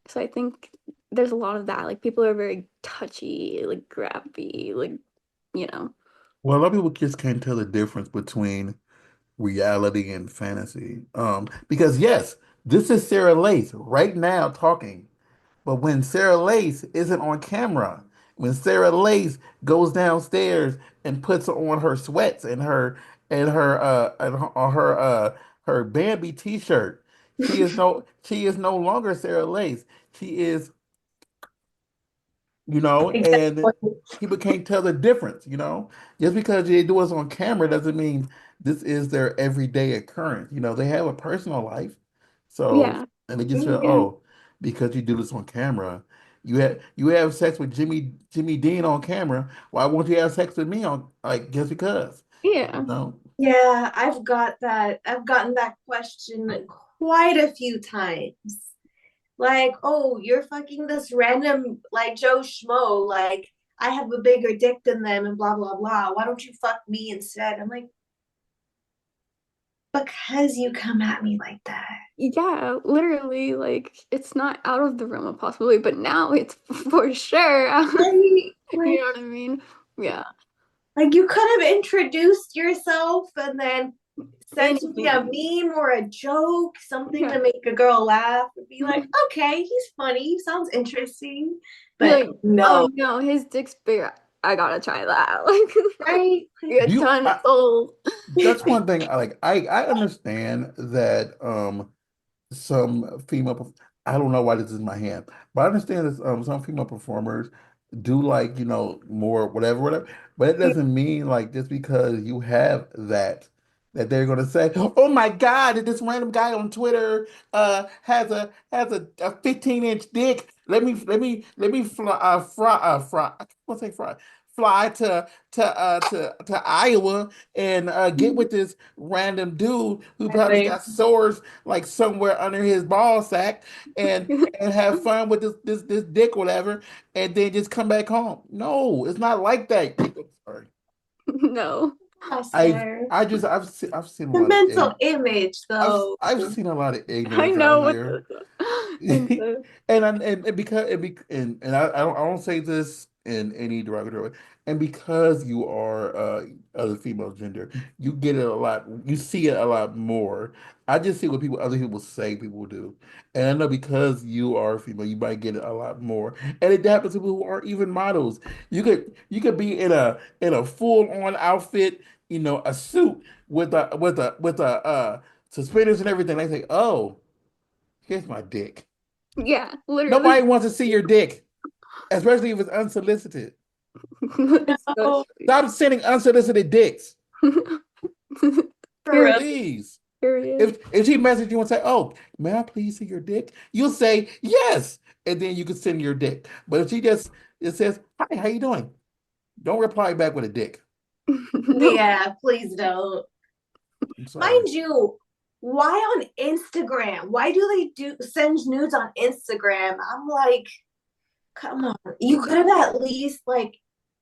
Speaker 3: so I think there's a lot of that. Like people are very touchy, like grabby, like, you know.
Speaker 1: Well, a lot of people just can't tell the difference between reality and fantasy. Because yes, this is Sarah Lace right now talking. But when Sarah Lace isn't on camera, when Sarah Lace goes downstairs and puts on her sweats and her Bambi t-shirt, she is no longer Sarah Lace. She is, and
Speaker 2: Exactly.
Speaker 1: people can't tell the difference, Just because they do us on camera doesn't mean this is their everyday occurrence. They have a personal life. So,
Speaker 3: Yeah.
Speaker 1: and they just feel,
Speaker 2: Yeah.
Speaker 1: oh, because you do this on camera, you have sex with Jimmy Dean on camera. Why won't you have sex with me on like just because? You
Speaker 3: Yeah.
Speaker 1: know?
Speaker 2: Yeah, I've gotten that question quite a few times. Like, oh, you're fucking this random like Joe Schmo, like I have a bigger dick than them and blah blah blah. Why don't you fuck me instead? I'm like, because you come at me like that.
Speaker 3: Yeah, literally, like it's not out of the realm of possibility, but now it's for sure.
Speaker 2: Right?
Speaker 3: You
Speaker 2: Like,
Speaker 3: know what I mean? Yeah.
Speaker 2: you could have introduced yourself and then sent me a
Speaker 3: Anything.
Speaker 2: meme or a joke, something
Speaker 3: Yeah.
Speaker 2: to make a girl laugh and be like,
Speaker 3: Mhm.
Speaker 2: okay, he's funny, sounds interesting.
Speaker 3: Be
Speaker 2: But
Speaker 3: like,
Speaker 2: no,
Speaker 3: oh no, his dick's bigger. I gotta try that. Like,
Speaker 2: right?
Speaker 3: you're
Speaker 1: Do you?
Speaker 3: done, sold.
Speaker 1: That's one thing. I understand that. some I don't know why this is in my hand, but I understand that some female performers do like, more whatever, whatever. But it doesn't mean like just because you have that they're gonna say, "Oh my God, this random guy on Twitter has a 15-inch dick. Let me I want to say fly to Iowa and get with this random dude who probably
Speaker 2: Exactly.
Speaker 1: got sores like somewhere under his ball sack and have fun with this dick, whatever, and then just come back home. No, it's not like that. Sorry.
Speaker 3: No.
Speaker 2: I
Speaker 1: I
Speaker 2: swear.
Speaker 1: I've seen a
Speaker 2: The
Speaker 1: lot of
Speaker 2: mental image,
Speaker 1: I've
Speaker 2: though.
Speaker 1: I've seen a lot of
Speaker 3: I
Speaker 1: ignorance out
Speaker 3: know what
Speaker 1: here.
Speaker 3: the incest.
Speaker 1: And because and I don't say this in any derogatory way. And because you are of the female gender, you get it a lot. You see it a lot more. I just see what other people say people do, and I know because you are female, you might get it a lot more. And it happens to people who aren't even models. You could be in a full on outfit, a suit with suspenders and everything. They say, "Oh, here's my dick."
Speaker 3: Yeah, literally.
Speaker 1: Nobody wants to see your dick, especially if it's unsolicited.
Speaker 2: Oh,
Speaker 3: Especially.
Speaker 1: Stop sending unsolicited dicks,
Speaker 2: for real.
Speaker 3: Period.
Speaker 1: please.
Speaker 3: Period.
Speaker 1: If she messages you and say, "Oh, may I please see your dick?" You'll say yes, and then you can send your dick. But if she just it says, "Hi, how you doing?" Don't reply back with a dick.
Speaker 3: No.
Speaker 2: Yeah, please don't.
Speaker 1: I'm sorry.
Speaker 2: Mind you, why on Instagram? Why do they do send nudes on Instagram? I'm like, come on. You could have at least like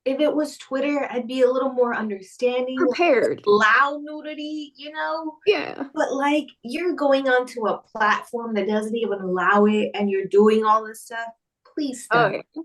Speaker 2: if it was Twitter, I'd be a little more understanding, like
Speaker 3: Prepared.
Speaker 2: allow nudity, you know?
Speaker 3: Yeah.
Speaker 2: But like you're going onto a platform that doesn't even allow it and you're doing all this stuff. Please
Speaker 3: Oh,
Speaker 2: stop.
Speaker 3: yeah.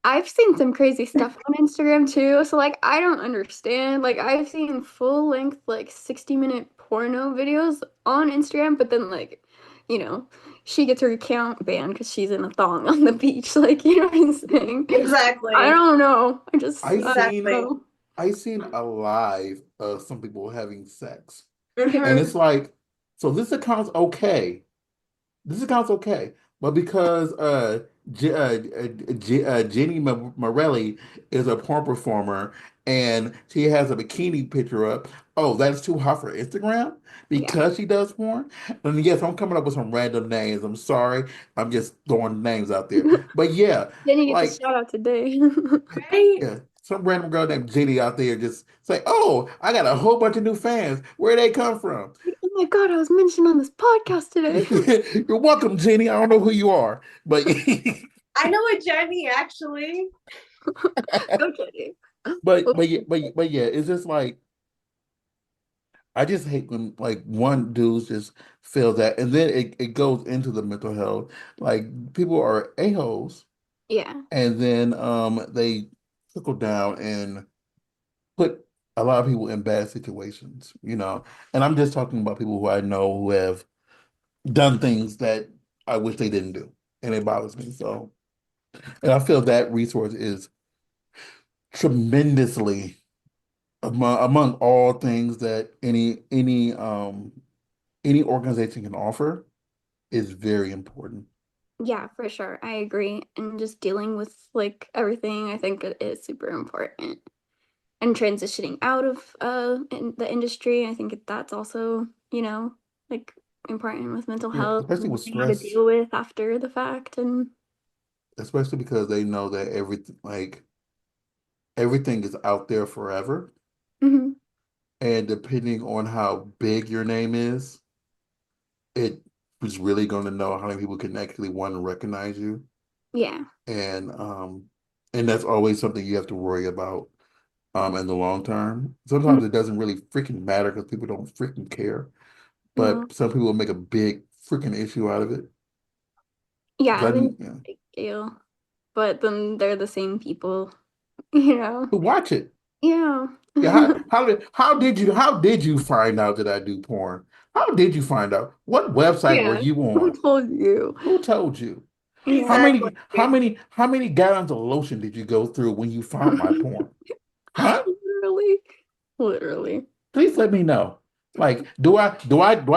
Speaker 3: I've seen some crazy stuff on Instagram too. So like I don't understand. Like I've seen full length like 60-minute porno videos on Instagram, but then like, you know, she gets her account banned because she's in a thong on the beach. Like, you know what I'm saying? I
Speaker 2: Exactly.
Speaker 3: don't know.
Speaker 1: I
Speaker 3: I don't
Speaker 1: seen
Speaker 2: Exactly.
Speaker 3: know.
Speaker 1: I seen a live of some people having sex, and
Speaker 2: Mm-hmm.
Speaker 1: it's like, so this account's okay. This account's okay, but because Jenny Morelli is a porn performer and she has a bikini picture up, oh, that's too hot for Instagram
Speaker 3: Yeah.
Speaker 1: because she does porn. And yes, I'm coming up with some random names. I'm sorry, I'm just throwing names out there. But yeah,
Speaker 3: Then you get the
Speaker 1: like
Speaker 3: shout out today.
Speaker 2: Right?
Speaker 1: yeah, some random girl named Jenny out there just say, "Oh, I got a whole bunch of new fans. Where they come from?"
Speaker 3: Oh my God, I was mentioned on this podcast today.
Speaker 1: You're welcome, Jenny. I don't know who you are, but
Speaker 2: I know a Jenny actually.
Speaker 3: No kidding.
Speaker 1: but yeah, it's just like I just hate when like one dudes just feel that, and then it goes into the mental health. Like people are a-holes,
Speaker 3: Yeah.
Speaker 1: and then they trickle down and put a lot of people in bad situations. And I'm just talking about people who I know who have done things that I wish they didn't do, and it bothers me. So, and I feel that resource is tremendously among all things that any organization can offer is very important.
Speaker 3: Yeah, for sure. I agree. And just dealing with like everything, I think it is super important. And transitioning out of in the industry, I think that's also, like important with mental
Speaker 1: Yeah,
Speaker 3: health
Speaker 1: especially
Speaker 3: and
Speaker 1: with
Speaker 3: learning how to
Speaker 1: stress,
Speaker 3: deal with after the fact. And
Speaker 1: especially because they know that everything is out there forever,
Speaker 3: mhm,
Speaker 1: and depending on how big your name is, it is really going to know how many people can actually want to recognize you,
Speaker 3: yeah.
Speaker 1: and that's always something you have to worry about in the long term.
Speaker 3: Mhm.
Speaker 1: Sometimes it doesn't really freaking matter because people don't freaking care,
Speaker 3: No.
Speaker 1: but some people make a big freaking issue out of it.
Speaker 3: Yeah, I
Speaker 1: 'Cause
Speaker 3: think it's
Speaker 1: yeah.
Speaker 3: a big deal. But then they're the same people, you know.
Speaker 1: To watch it.
Speaker 3: Yeah.
Speaker 1: Yeah, how did you find out that I do porn? How did you find out? What website were
Speaker 3: Yeah.
Speaker 1: you
Speaker 3: Who
Speaker 1: on?
Speaker 3: told you?
Speaker 1: Who told you? How
Speaker 3: Yeah.
Speaker 2: Exactly.
Speaker 1: many how many gallons of lotion did you go through when you found my porn? Huh?
Speaker 3: Literally. Literally.
Speaker 1: Please let me know. Like, do I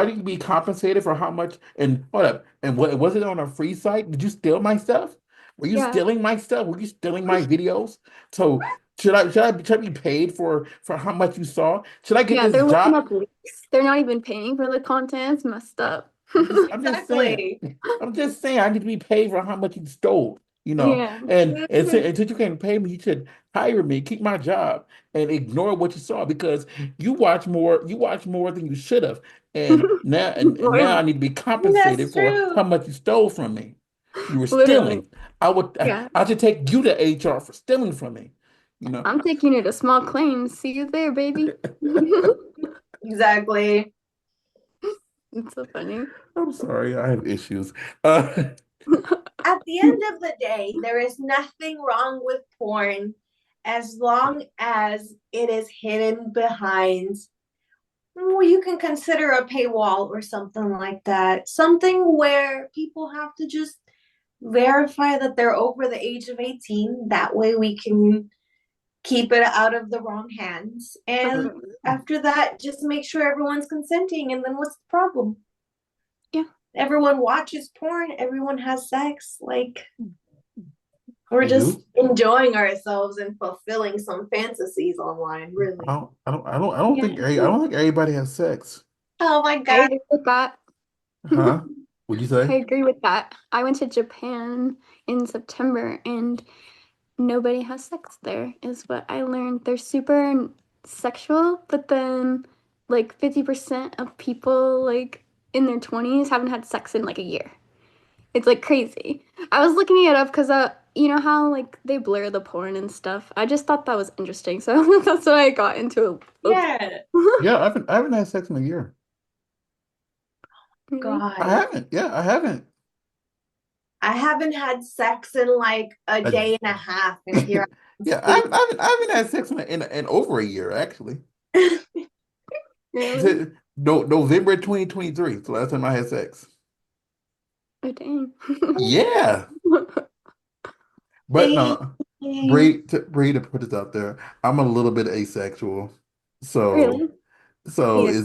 Speaker 1: need to be compensated for how much? And hold up, and what was it on a free site? Did you steal my stuff? Were you
Speaker 3: Yeah.
Speaker 1: stealing my stuff? Were you stealing my videos? So should I be paid for how much you saw? Should I get
Speaker 3: Yeah,
Speaker 1: this
Speaker 3: they're looking
Speaker 1: job?
Speaker 3: up leaks. They're not even paying for the content. It's messed up.
Speaker 1: I'm just saying.
Speaker 2: Exactly.
Speaker 1: I'm just saying I need to be paid for how much you stole,
Speaker 3: Yeah.
Speaker 1: and
Speaker 2: Mhm.
Speaker 1: since you can't pay me, you should hire me, keep my job, and ignore what you saw because you watch more than you should have. And now I
Speaker 3: Literally.
Speaker 1: need to be compensated
Speaker 2: That's
Speaker 1: for how
Speaker 2: true.
Speaker 1: much you stole from me. You were
Speaker 3: Literally.
Speaker 1: stealing. I would
Speaker 3: Yeah.
Speaker 1: I should take you to HR for stealing from me, you know.
Speaker 3: I'm taking it to small claims. See you there, baby.
Speaker 2: Exactly.
Speaker 3: It's so funny.
Speaker 1: I'm sorry, I have issues. Uh,
Speaker 2: At the end of the day, there is nothing wrong with porn as long as it is hidden behind, well, you can consider a paywall or something like that. Something where people have to just verify that they're over the age of 18. That way we can keep it out of the wrong hands. And after that, just make sure everyone's consenting. And then what's the problem?
Speaker 3: Yeah.
Speaker 2: Everyone watches porn, everyone has sex. Like, we're
Speaker 1: they
Speaker 2: just
Speaker 1: do.
Speaker 2: enjoying ourselves and fulfilling some fantasies online, really.
Speaker 1: I don't think everybody has sex.
Speaker 2: Oh my
Speaker 3: I
Speaker 2: God.
Speaker 3: agree with that.
Speaker 1: Huh? What'd you
Speaker 3: I
Speaker 1: say?
Speaker 3: agree with that. I went to Japan in September and nobody has sex there, is what I learned. They're super sexual, but then like 50% of people like in their 20s haven't had sex in like a year. It's like crazy. I was looking it up because you know how like they blur the porn and stuff. I just thought that was interesting, so that's what I got into.
Speaker 2: Yeah.
Speaker 1: Yeah, I haven't had sex in a year.
Speaker 3: Really?
Speaker 1: I
Speaker 2: God.
Speaker 1: haven't. Yeah, I haven't.
Speaker 2: I haven't had sex in like a
Speaker 1: I,
Speaker 2: day and a half, and here I'm
Speaker 1: yeah, I
Speaker 2: speaking.
Speaker 1: haven't, I haven't, I haven't had sex in over a year, actually.
Speaker 3: Really?
Speaker 1: No, November 2023 is the last time I had sex.
Speaker 3: Oh, dang.
Speaker 1: Yeah. But no,
Speaker 2: Dang.
Speaker 1: Bree, to put this out there, I'm a little bit asexual. So,
Speaker 3: Really?
Speaker 1: so
Speaker 2: Yeah.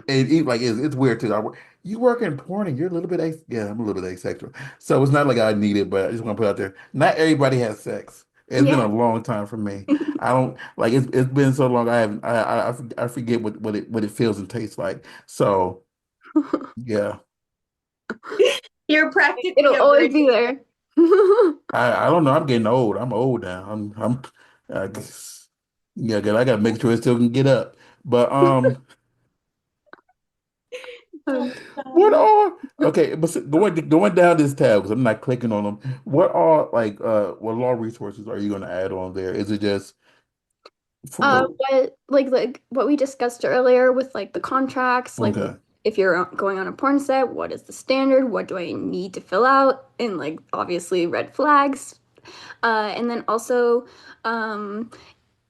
Speaker 1: it's weird too. You work in porn and you're a little bit yeah, I'm a little bit asexual. So it's not like I need it, but I just want to put it out there. Not everybody has sex. It's been
Speaker 3: Yeah.
Speaker 1: a long time for me. I don't like it's been so long I haven't I forget what it feels and tastes like. So yeah.
Speaker 2: You're practically
Speaker 3: It'll
Speaker 2: a
Speaker 3: always
Speaker 2: virgin.
Speaker 3: be there.
Speaker 1: I don't know. I'm getting old. I'm old now. I guess, yeah, 'cause I gotta make sure it still can get up. But
Speaker 2: Oh,
Speaker 1: what
Speaker 2: God.
Speaker 1: are okay? But going down this tab because I'm not clicking on them. What are like what law resources are you going to add on there? Is it just for
Speaker 3: But like what we discussed earlier with like the contracts, like
Speaker 1: okay?
Speaker 3: if you're going on a porn set, what is the standard? What do I need to fill out? And like obviously red flags. And then also um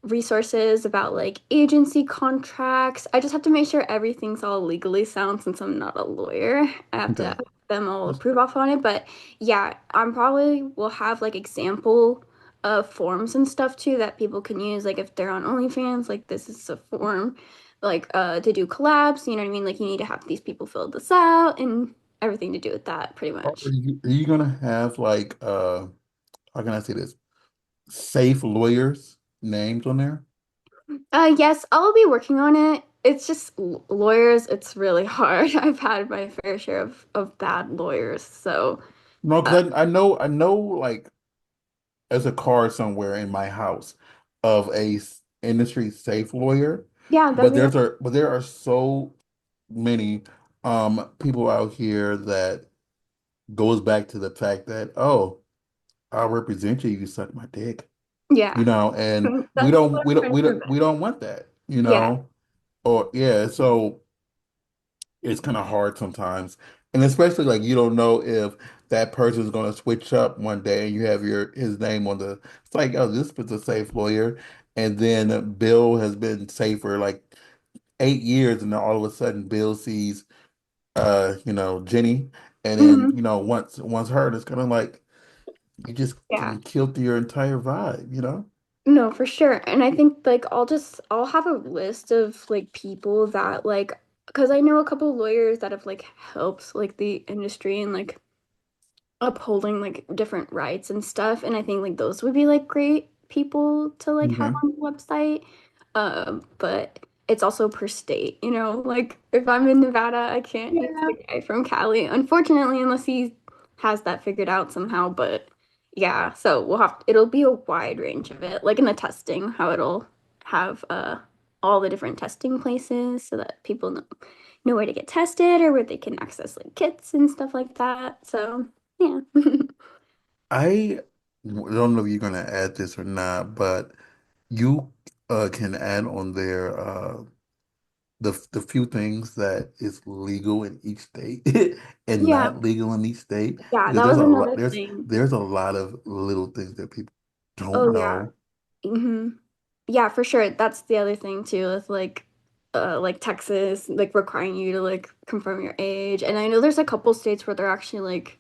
Speaker 3: resources about like agency contracts. I just have to make sure everything's all legally sound since I'm not a lawyer. I have to
Speaker 1: Okay.
Speaker 3: have them all approve off on it. But yeah, I'm probably will have like example forms and stuff too that people can use. Like if they're on OnlyFans, like this is a form like to do collabs, you know what I mean? Like you need to have these people fill this out and everything to do with that pretty much.
Speaker 1: Are you going to have like how can I say this? Safe lawyers names on there?
Speaker 3: Yes, I'll be working on it. It's just lawyers, it's really hard. I've had my fair share of bad lawyers. So,
Speaker 1: No,
Speaker 3: uh,
Speaker 1: because I know like as a card somewhere in my house of industry safe lawyer,
Speaker 3: yeah, that'd be
Speaker 1: but there are so many people out here that goes back to the fact that oh, I'll represent you, you suck my dick,
Speaker 3: yeah.
Speaker 1: and
Speaker 3: That's what I'm trying to prevent.
Speaker 1: we don't want that,
Speaker 3: Yeah.
Speaker 1: or yeah, so it's kind of hard sometimes. And especially like you don't know if that person is going to switch up one day and you have his name on the it's like, oh, this is a safe lawyer. And then Bill has been safe for like 8 years and then all of a sudden Bill sees Jenny and then,
Speaker 3: Mhm.
Speaker 1: once her, it's kind of like you
Speaker 3: Yeah.
Speaker 1: killed your entire vibe, you know?
Speaker 3: No, for sure. And I think like I'll have a list of like people that like because I know a couple lawyers that have like helped like the industry and like upholding like different rights and stuff. And I think like those would be like great people to like have
Speaker 1: Hmm.
Speaker 3: on the website. But it's also per state, you know, like if I'm in Nevada, I can't use
Speaker 2: Yeah.
Speaker 3: the guy from Cali, unfortunately, unless he has that figured out somehow. But yeah, so it'll be a wide range of it, like in the testing, how it'll have all the different testing places so that people know where to get tested or where they can access like kits and stuff like that. So yeah.
Speaker 1: I don't know if you're gonna add this or not, but you can add on there the few things that is legal in each state and
Speaker 3: Yeah,
Speaker 1: not legal in each state
Speaker 3: yeah,
Speaker 1: because
Speaker 3: that
Speaker 1: there's
Speaker 3: was
Speaker 1: a lot
Speaker 3: another thing.
Speaker 1: there's a lot of little things that people don't
Speaker 3: Oh yeah.
Speaker 1: know.
Speaker 3: Yeah, for sure. That's the other thing too, with like Texas, like requiring you to like confirm your age. And I know there's a couple states where they're actually like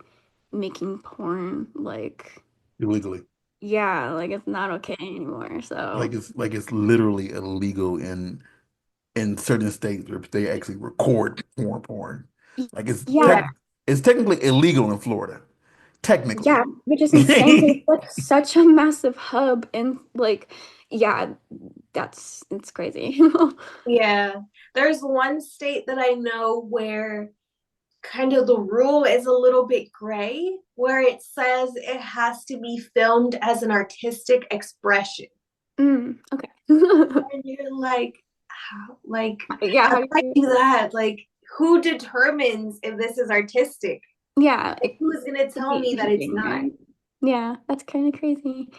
Speaker 3: making porn like
Speaker 1: Illegally.
Speaker 3: yeah, like it's not okay anymore. So
Speaker 1: Like it's literally illegal in certain states where they actually record porn.
Speaker 3: y-
Speaker 1: Like
Speaker 2: Yeah.
Speaker 3: yeah,
Speaker 1: it's technically illegal in Florida. Technically.
Speaker 3: yeah, which is insane 'cause it's like such a massive hub and like yeah, that's it's crazy.
Speaker 2: Yeah. There's one state that I know where kind of the rule is a little bit gray, where it says it has to be filmed as an artistic expression.
Speaker 3: Okay.
Speaker 2: And you're like, how,
Speaker 3: Yeah,
Speaker 2: how
Speaker 3: how
Speaker 2: do
Speaker 3: do
Speaker 2: I
Speaker 3: you
Speaker 2: do that? Like, who determines if this is artistic?
Speaker 3: yeah,
Speaker 2: Like, who's gonna
Speaker 3: could
Speaker 2: tell
Speaker 3: be
Speaker 2: me that it's
Speaker 3: anything,
Speaker 2: not?
Speaker 3: right? Yeah, that's kind of crazy.
Speaker 2: Mm.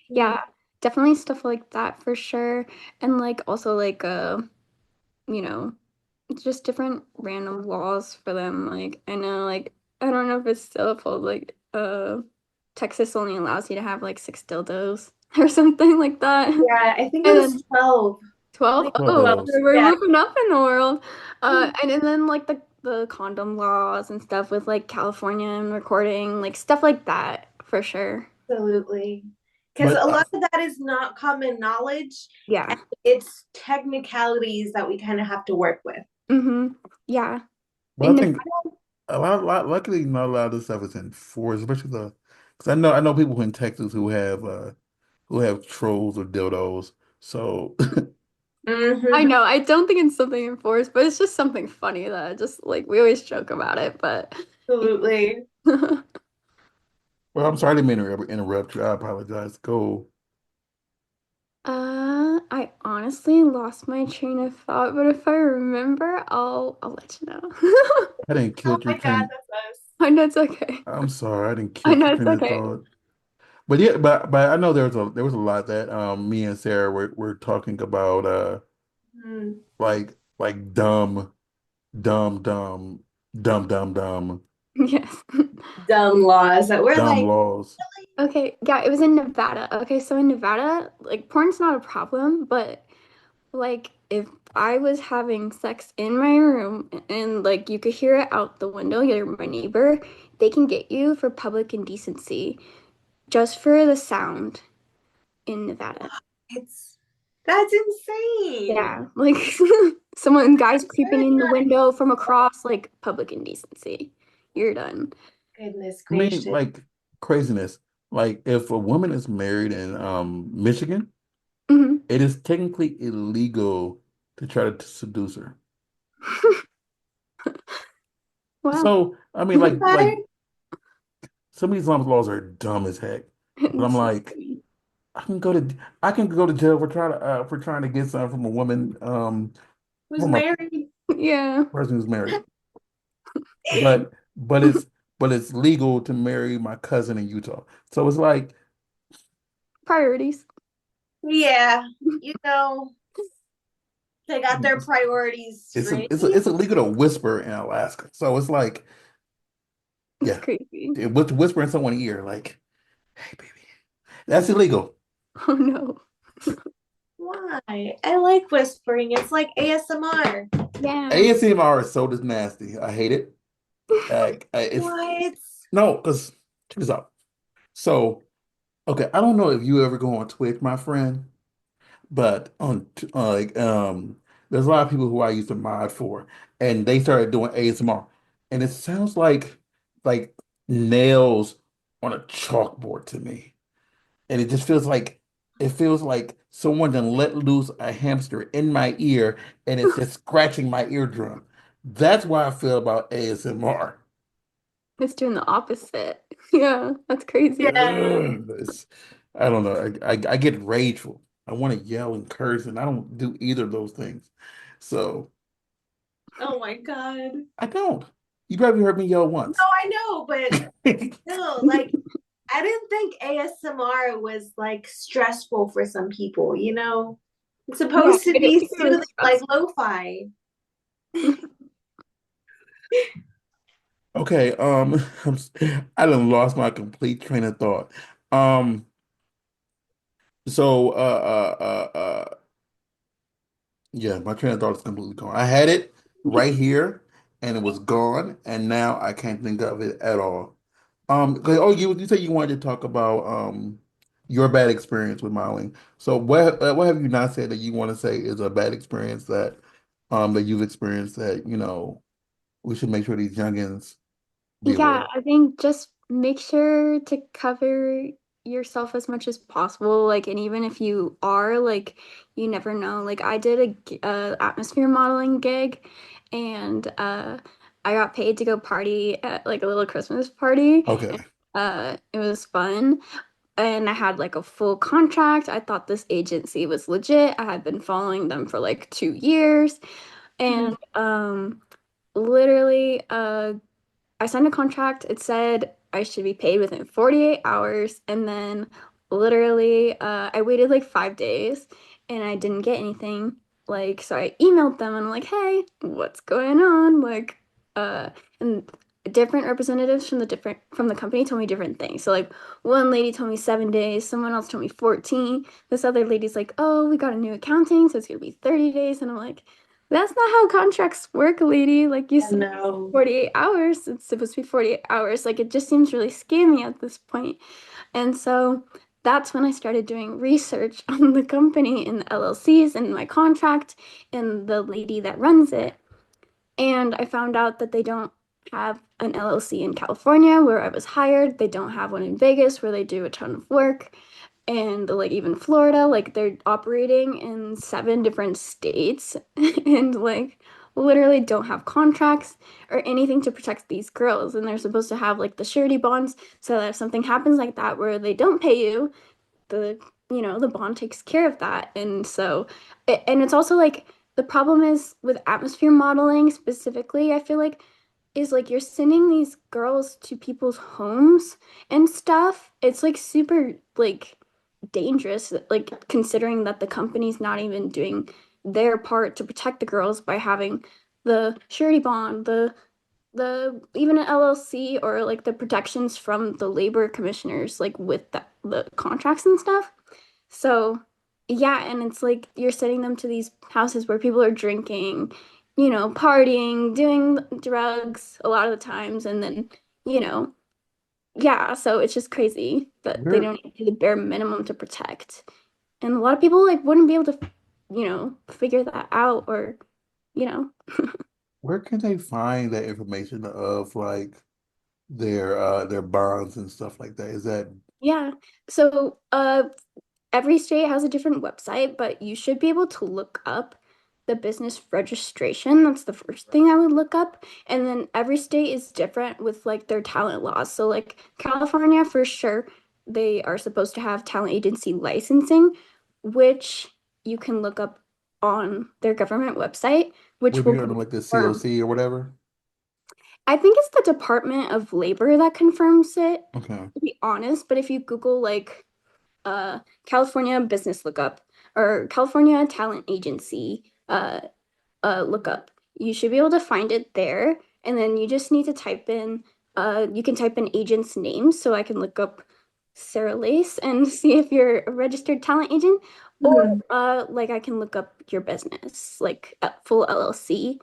Speaker 3: Yeah, definitely stuff like that for sure. And like also like you know, just different random laws for them. Like I know like I don't know if it's still upheld like Texas only allows you to have like 6 dildos or something like that.
Speaker 2: Yeah, I think it
Speaker 3: And
Speaker 2: was
Speaker 3: then
Speaker 2: 12.
Speaker 3: 12?
Speaker 2: Like,
Speaker 1: Well,
Speaker 3: Oh, well,
Speaker 1: those.
Speaker 3: we're
Speaker 2: yeah,
Speaker 3: moving up in the world. And then like the condom laws and stuff with like California and recording, like stuff like that for sure.
Speaker 2: absolutely. Because
Speaker 1: But
Speaker 2: a lot of that is not common knowledge, and
Speaker 3: Yeah.
Speaker 2: it's technicalities that we kind of have to work with.
Speaker 3: Mm-hmm. Yeah.
Speaker 1: I
Speaker 3: In the
Speaker 1: think luckily not a lot of this stuff is enforced, especially the because I know people in Texas who have trolls or dildos. So
Speaker 3: I
Speaker 2: Hmm.
Speaker 3: know, I don't think it's something enforced, but it's just something funny that just like we always joke about it, but
Speaker 2: Absolutely.
Speaker 1: well, I'm sorry I didn't mean to interrupt you. I apologize. Go.
Speaker 3: I honestly lost my train of thought, but if I remember, I'll let you know.
Speaker 1: I didn't
Speaker 2: Oh
Speaker 1: kill your
Speaker 2: my God,
Speaker 1: train.
Speaker 2: that's us.
Speaker 3: I know it's okay.
Speaker 1: I'm sorry, I didn't
Speaker 3: I
Speaker 1: kill your
Speaker 3: know it's
Speaker 1: train of
Speaker 3: okay.
Speaker 1: thought. But yeah, but I know there was a lot that me and Sarah were talking about
Speaker 2: Hmm.
Speaker 1: like dumb dumb
Speaker 3: Yes.
Speaker 2: Dumb laws that we're
Speaker 1: dumb
Speaker 2: like,
Speaker 1: laws.
Speaker 3: Okay, yeah, it was in Nevada. Okay, so in Nevada, like porn's not a problem, but like if I was having sex in my room and like you could hear it out the window, you're my neighbor, they can get you for public indecency just for the sound in Nevada.
Speaker 2: it's that's insane.
Speaker 3: Yeah, like guys creeping in the window from across, like public indecency. You're done.
Speaker 2: Goodness
Speaker 1: I mean,
Speaker 2: gracious.
Speaker 1: like craziness. Like if a woman is married in Michigan,
Speaker 3: Hmm.
Speaker 1: it is technically illegal to try to seduce her.
Speaker 3: Wow.
Speaker 1: So I mean, like
Speaker 2: Okay.
Speaker 1: some of these laws are dumb as heck. But I'm
Speaker 3: It's so
Speaker 1: like,
Speaker 3: funny.
Speaker 1: I can go to I can go to jail for trying to get something from a woman
Speaker 2: Who's
Speaker 1: from a
Speaker 2: married?
Speaker 3: Yeah,
Speaker 1: person who's married. But but it's but it's legal to marry my cousin in Utah. So it's like,
Speaker 3: priorities.
Speaker 2: Yeah, you know, they got their priorities straight.
Speaker 1: it's illegal to whisper in Alaska. So it's like,
Speaker 3: It's
Speaker 1: yeah,
Speaker 3: crazy.
Speaker 1: to whisper in someone's ear, like, hey baby. That's illegal.
Speaker 3: Oh no.
Speaker 2: Why? I like whispering. It's like ASMR.
Speaker 3: Yeah.
Speaker 1: ASMR is so just nasty. I hate it. It's
Speaker 2: What?
Speaker 1: no, because check this out. So Okay, I don't know if you ever go on Twitch, my friend, but there's a lot of people who I used to mod for, and they started doing ASMR, and it sounds like nails on a chalkboard to me, and it feels like someone done let loose a hamster in my ear, and it's just scratching my eardrum. That's why I feel about ASMR.
Speaker 3: It's doing the opposite. Yeah, that's crazy.
Speaker 2: Yeah.
Speaker 1: I don't know. I get rageful. I want to yell and curse, and I don't do either of those things. So
Speaker 2: Oh my God.
Speaker 1: I don't. You probably heard me yell
Speaker 2: No,
Speaker 1: once.
Speaker 2: I know, but still, like, I didn't think ASMR was like stressful for some people, you know? It's
Speaker 3: Yeah,
Speaker 2: supposed to
Speaker 3: I didn't
Speaker 2: be
Speaker 3: think it was
Speaker 2: soothing, like
Speaker 3: stressful.
Speaker 2: lo-fi.
Speaker 1: Okay. I done lost my complete train of thought. Um. So. Yeah, my train of thought is completely gone. I had it right here, and it was gone, and now I can't think of it at all. Oh, you said you wanted to talk about your bad experience with modeling. So what have you not said that you want to say is a bad experience that you've experienced that we should make sure these youngins be aware
Speaker 3: Yeah,
Speaker 1: of?
Speaker 3: I think just make sure to cover yourself as much as possible. Like, and even if you are, like, you never know. Like, I did atmosphere modeling gig, and I got paid to go party at like a little Christmas party.
Speaker 1: Okay.
Speaker 3: It was fun, and I had like a full contract. I thought this agency was legit. I had been following them for like 2 years, and literally, I signed a contract. It said I should be paid within 48 hours. And then literally, I waited like 5 days and I didn't get anything. Like, so I emailed them and I'm like, hey, what's going on? Uh, and different representatives from the company told me different things. So like one lady told me 7 days, someone else told me 14. This other lady's like, oh, we got a new accounting, so it's gonna be 30 days. And I'm like, that's not how contracts work, lady. Like you
Speaker 2: I
Speaker 3: said,
Speaker 2: know.
Speaker 3: 48 hours. It's supposed to be 48 hours. Like it just seems really scammy at this point. And so that's when I started doing research on the company and the LLCs and my contract and the lady that runs it. And I found out that they don't have an LLC in California where I was hired. They don't have one in Vegas where they do a ton of work. And like even Florida, like they're operating in 7 different states and like literally don't have contracts or anything to protect these girls. And they're supposed to have like the surety bonds so that if something happens like that where they don't pay you, the the bond takes care of that. And so and it's also like the problem is with atmosphere modeling specifically, I feel like is like you're sending these girls to people's homes and stuff. It's like super like dangerous, like considering that the company's not even doing their part to protect the girls by having the surety bond, the even an LLC or like the protections from the labor commissioners, like with the contracts and stuff. So, yeah, and it's like you're sending them to these houses where people are drinking, partying, doing drugs a lot of the times, and then, you know, yeah, so it's just crazy that they
Speaker 1: Where
Speaker 3: don't do the bare minimum to protect. And a lot of people like wouldn't be able to, figure that out or, you know.
Speaker 1: where can they find that information of like their bonds and stuff like that? Is that
Speaker 3: Yeah. So, every state has a different website, but you should be able to look up the business registration. That's the first thing I would look up. And then every state is different with like their talent laws. So like California, for sure, they are supposed to have talent agency licensing, which you can look up on their government website, which
Speaker 1: would be
Speaker 3: will
Speaker 1: under like the
Speaker 3: confirm.
Speaker 1: COC or whatever?
Speaker 3: I think it's the Department of Labor that confirms it,
Speaker 1: Okay.
Speaker 3: to be honest. But if you Google like California business lookup or California talent agency lookup. You should be able to find it there. And then you just need to type in, you can type in agent's name so I can look up Sarah Lace and see if you're a registered talent agent. Or
Speaker 2: Mhm.
Speaker 3: like I can look up your business, like a full LLC,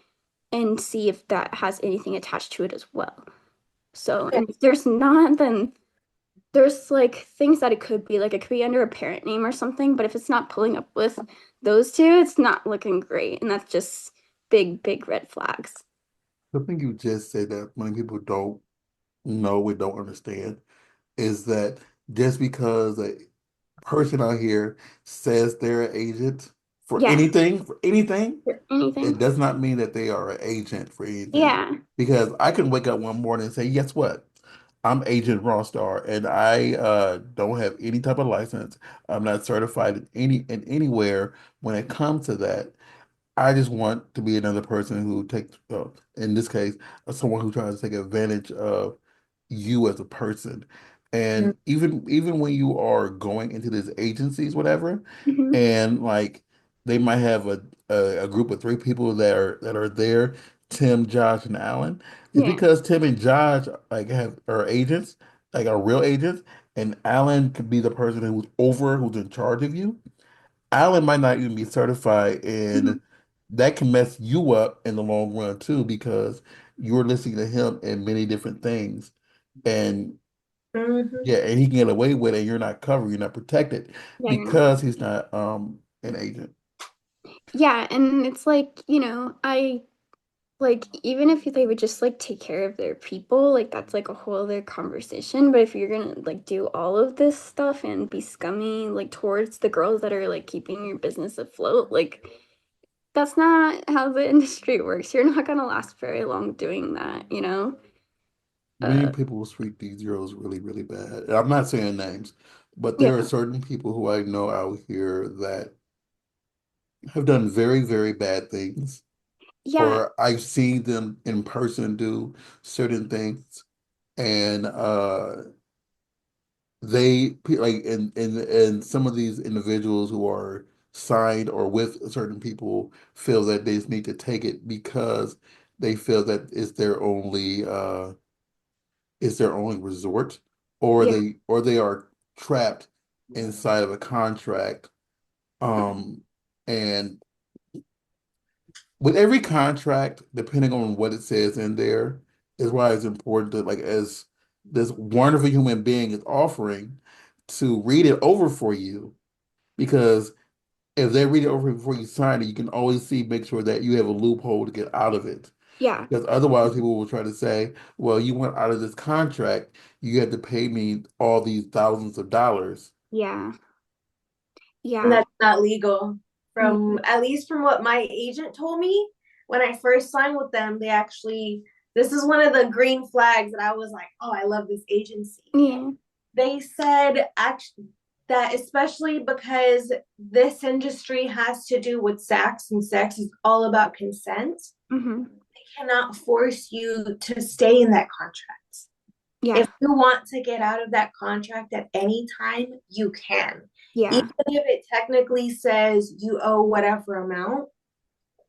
Speaker 3: and see if that has anything attached to it as well. So,
Speaker 2: Okay.
Speaker 3: and if there's not, then there's like things that it could be like it could be under a parent name or something, but if it's not pulling up with those two, it's not looking great, and that's just big red flags.
Speaker 1: Something you just said that many people don't know and don't understand is that just because a person out here says they're an agent
Speaker 3: Yeah,
Speaker 1: for anything,
Speaker 3: for
Speaker 1: it
Speaker 3: anything.
Speaker 1: does not mean that they are an agent for anything.
Speaker 3: Yeah.
Speaker 1: Because I can wake up one morning and say, guess what? I'm Agent Rawstar, and I don't have any type of license. I'm not certified in anywhere when it comes to that. I just want to be another person who takes, in this case, someone who tries to take advantage of you as a person. And even when you are going into these agencies, whatever,
Speaker 3: Hmm.
Speaker 1: and like they might have a group of three people that are there, Tim, Josh, and Alan. It's
Speaker 3: Yeah.
Speaker 1: because Tim and Josh like have are agents, like are real agents, and Alan could be the person who's in charge of you. Alan might not even be certified,
Speaker 3: Hmm.
Speaker 1: and that can mess you up in the long run too, because you're listening to him in many different things. And
Speaker 2: Mhm.
Speaker 1: yeah, and he can get away with it, and you're not covered, you're not protected
Speaker 3: Yeah, you're not.
Speaker 1: because he's not an agent.
Speaker 3: Yeah, and it's like, I like even if they would just like take care of their people, like that's like a whole other conversation. But if you're gonna like do all of this stuff and be scummy like towards the girls that are like keeping your business afloat, like that's not how the industry works. You're not gonna last very long doing that, you know?
Speaker 1: Many
Speaker 3: Uh,
Speaker 1: people will treat these girls really, really bad. And I'm not saying names, but there are
Speaker 3: yeah,
Speaker 1: certain people who I know out here that have done very, very bad things,
Speaker 3: yeah,
Speaker 1: or I've seen them in person do certain things, and like and some of these individuals who are signed or with certain people feel that they just need to take it because they feel that it's their only resort,
Speaker 3: yeah,
Speaker 1: or they are trapped inside of a contract. Um, and with every contract, depending on what it says in there, is why it's important to, like, as this wonderful human being is offering, to read it over for you. Because if they read it over before you sign it, you can always see, make sure that you have a loophole to get out of it.
Speaker 3: yeah,
Speaker 1: Because otherwise, people will try to say, well, you went out of this contract, you had to pay me all these thousands of dollars.
Speaker 3: yeah,
Speaker 2: And
Speaker 3: yeah,
Speaker 2: that's not legal.
Speaker 3: mm,
Speaker 2: From at least from what my agent told me when I first signed with them, they actually, this is one of the green flags that I was like, oh, I love this agency.
Speaker 3: yeah,
Speaker 2: They said actually that especially because this industry has to do with sex and sex is all about consent,
Speaker 3: hmm,
Speaker 2: they cannot force you to stay in that contract. If
Speaker 3: yeah,
Speaker 2: you want to get out of that contract at any time, you can. Even
Speaker 3: yeah,
Speaker 2: if it technically says you owe whatever amount,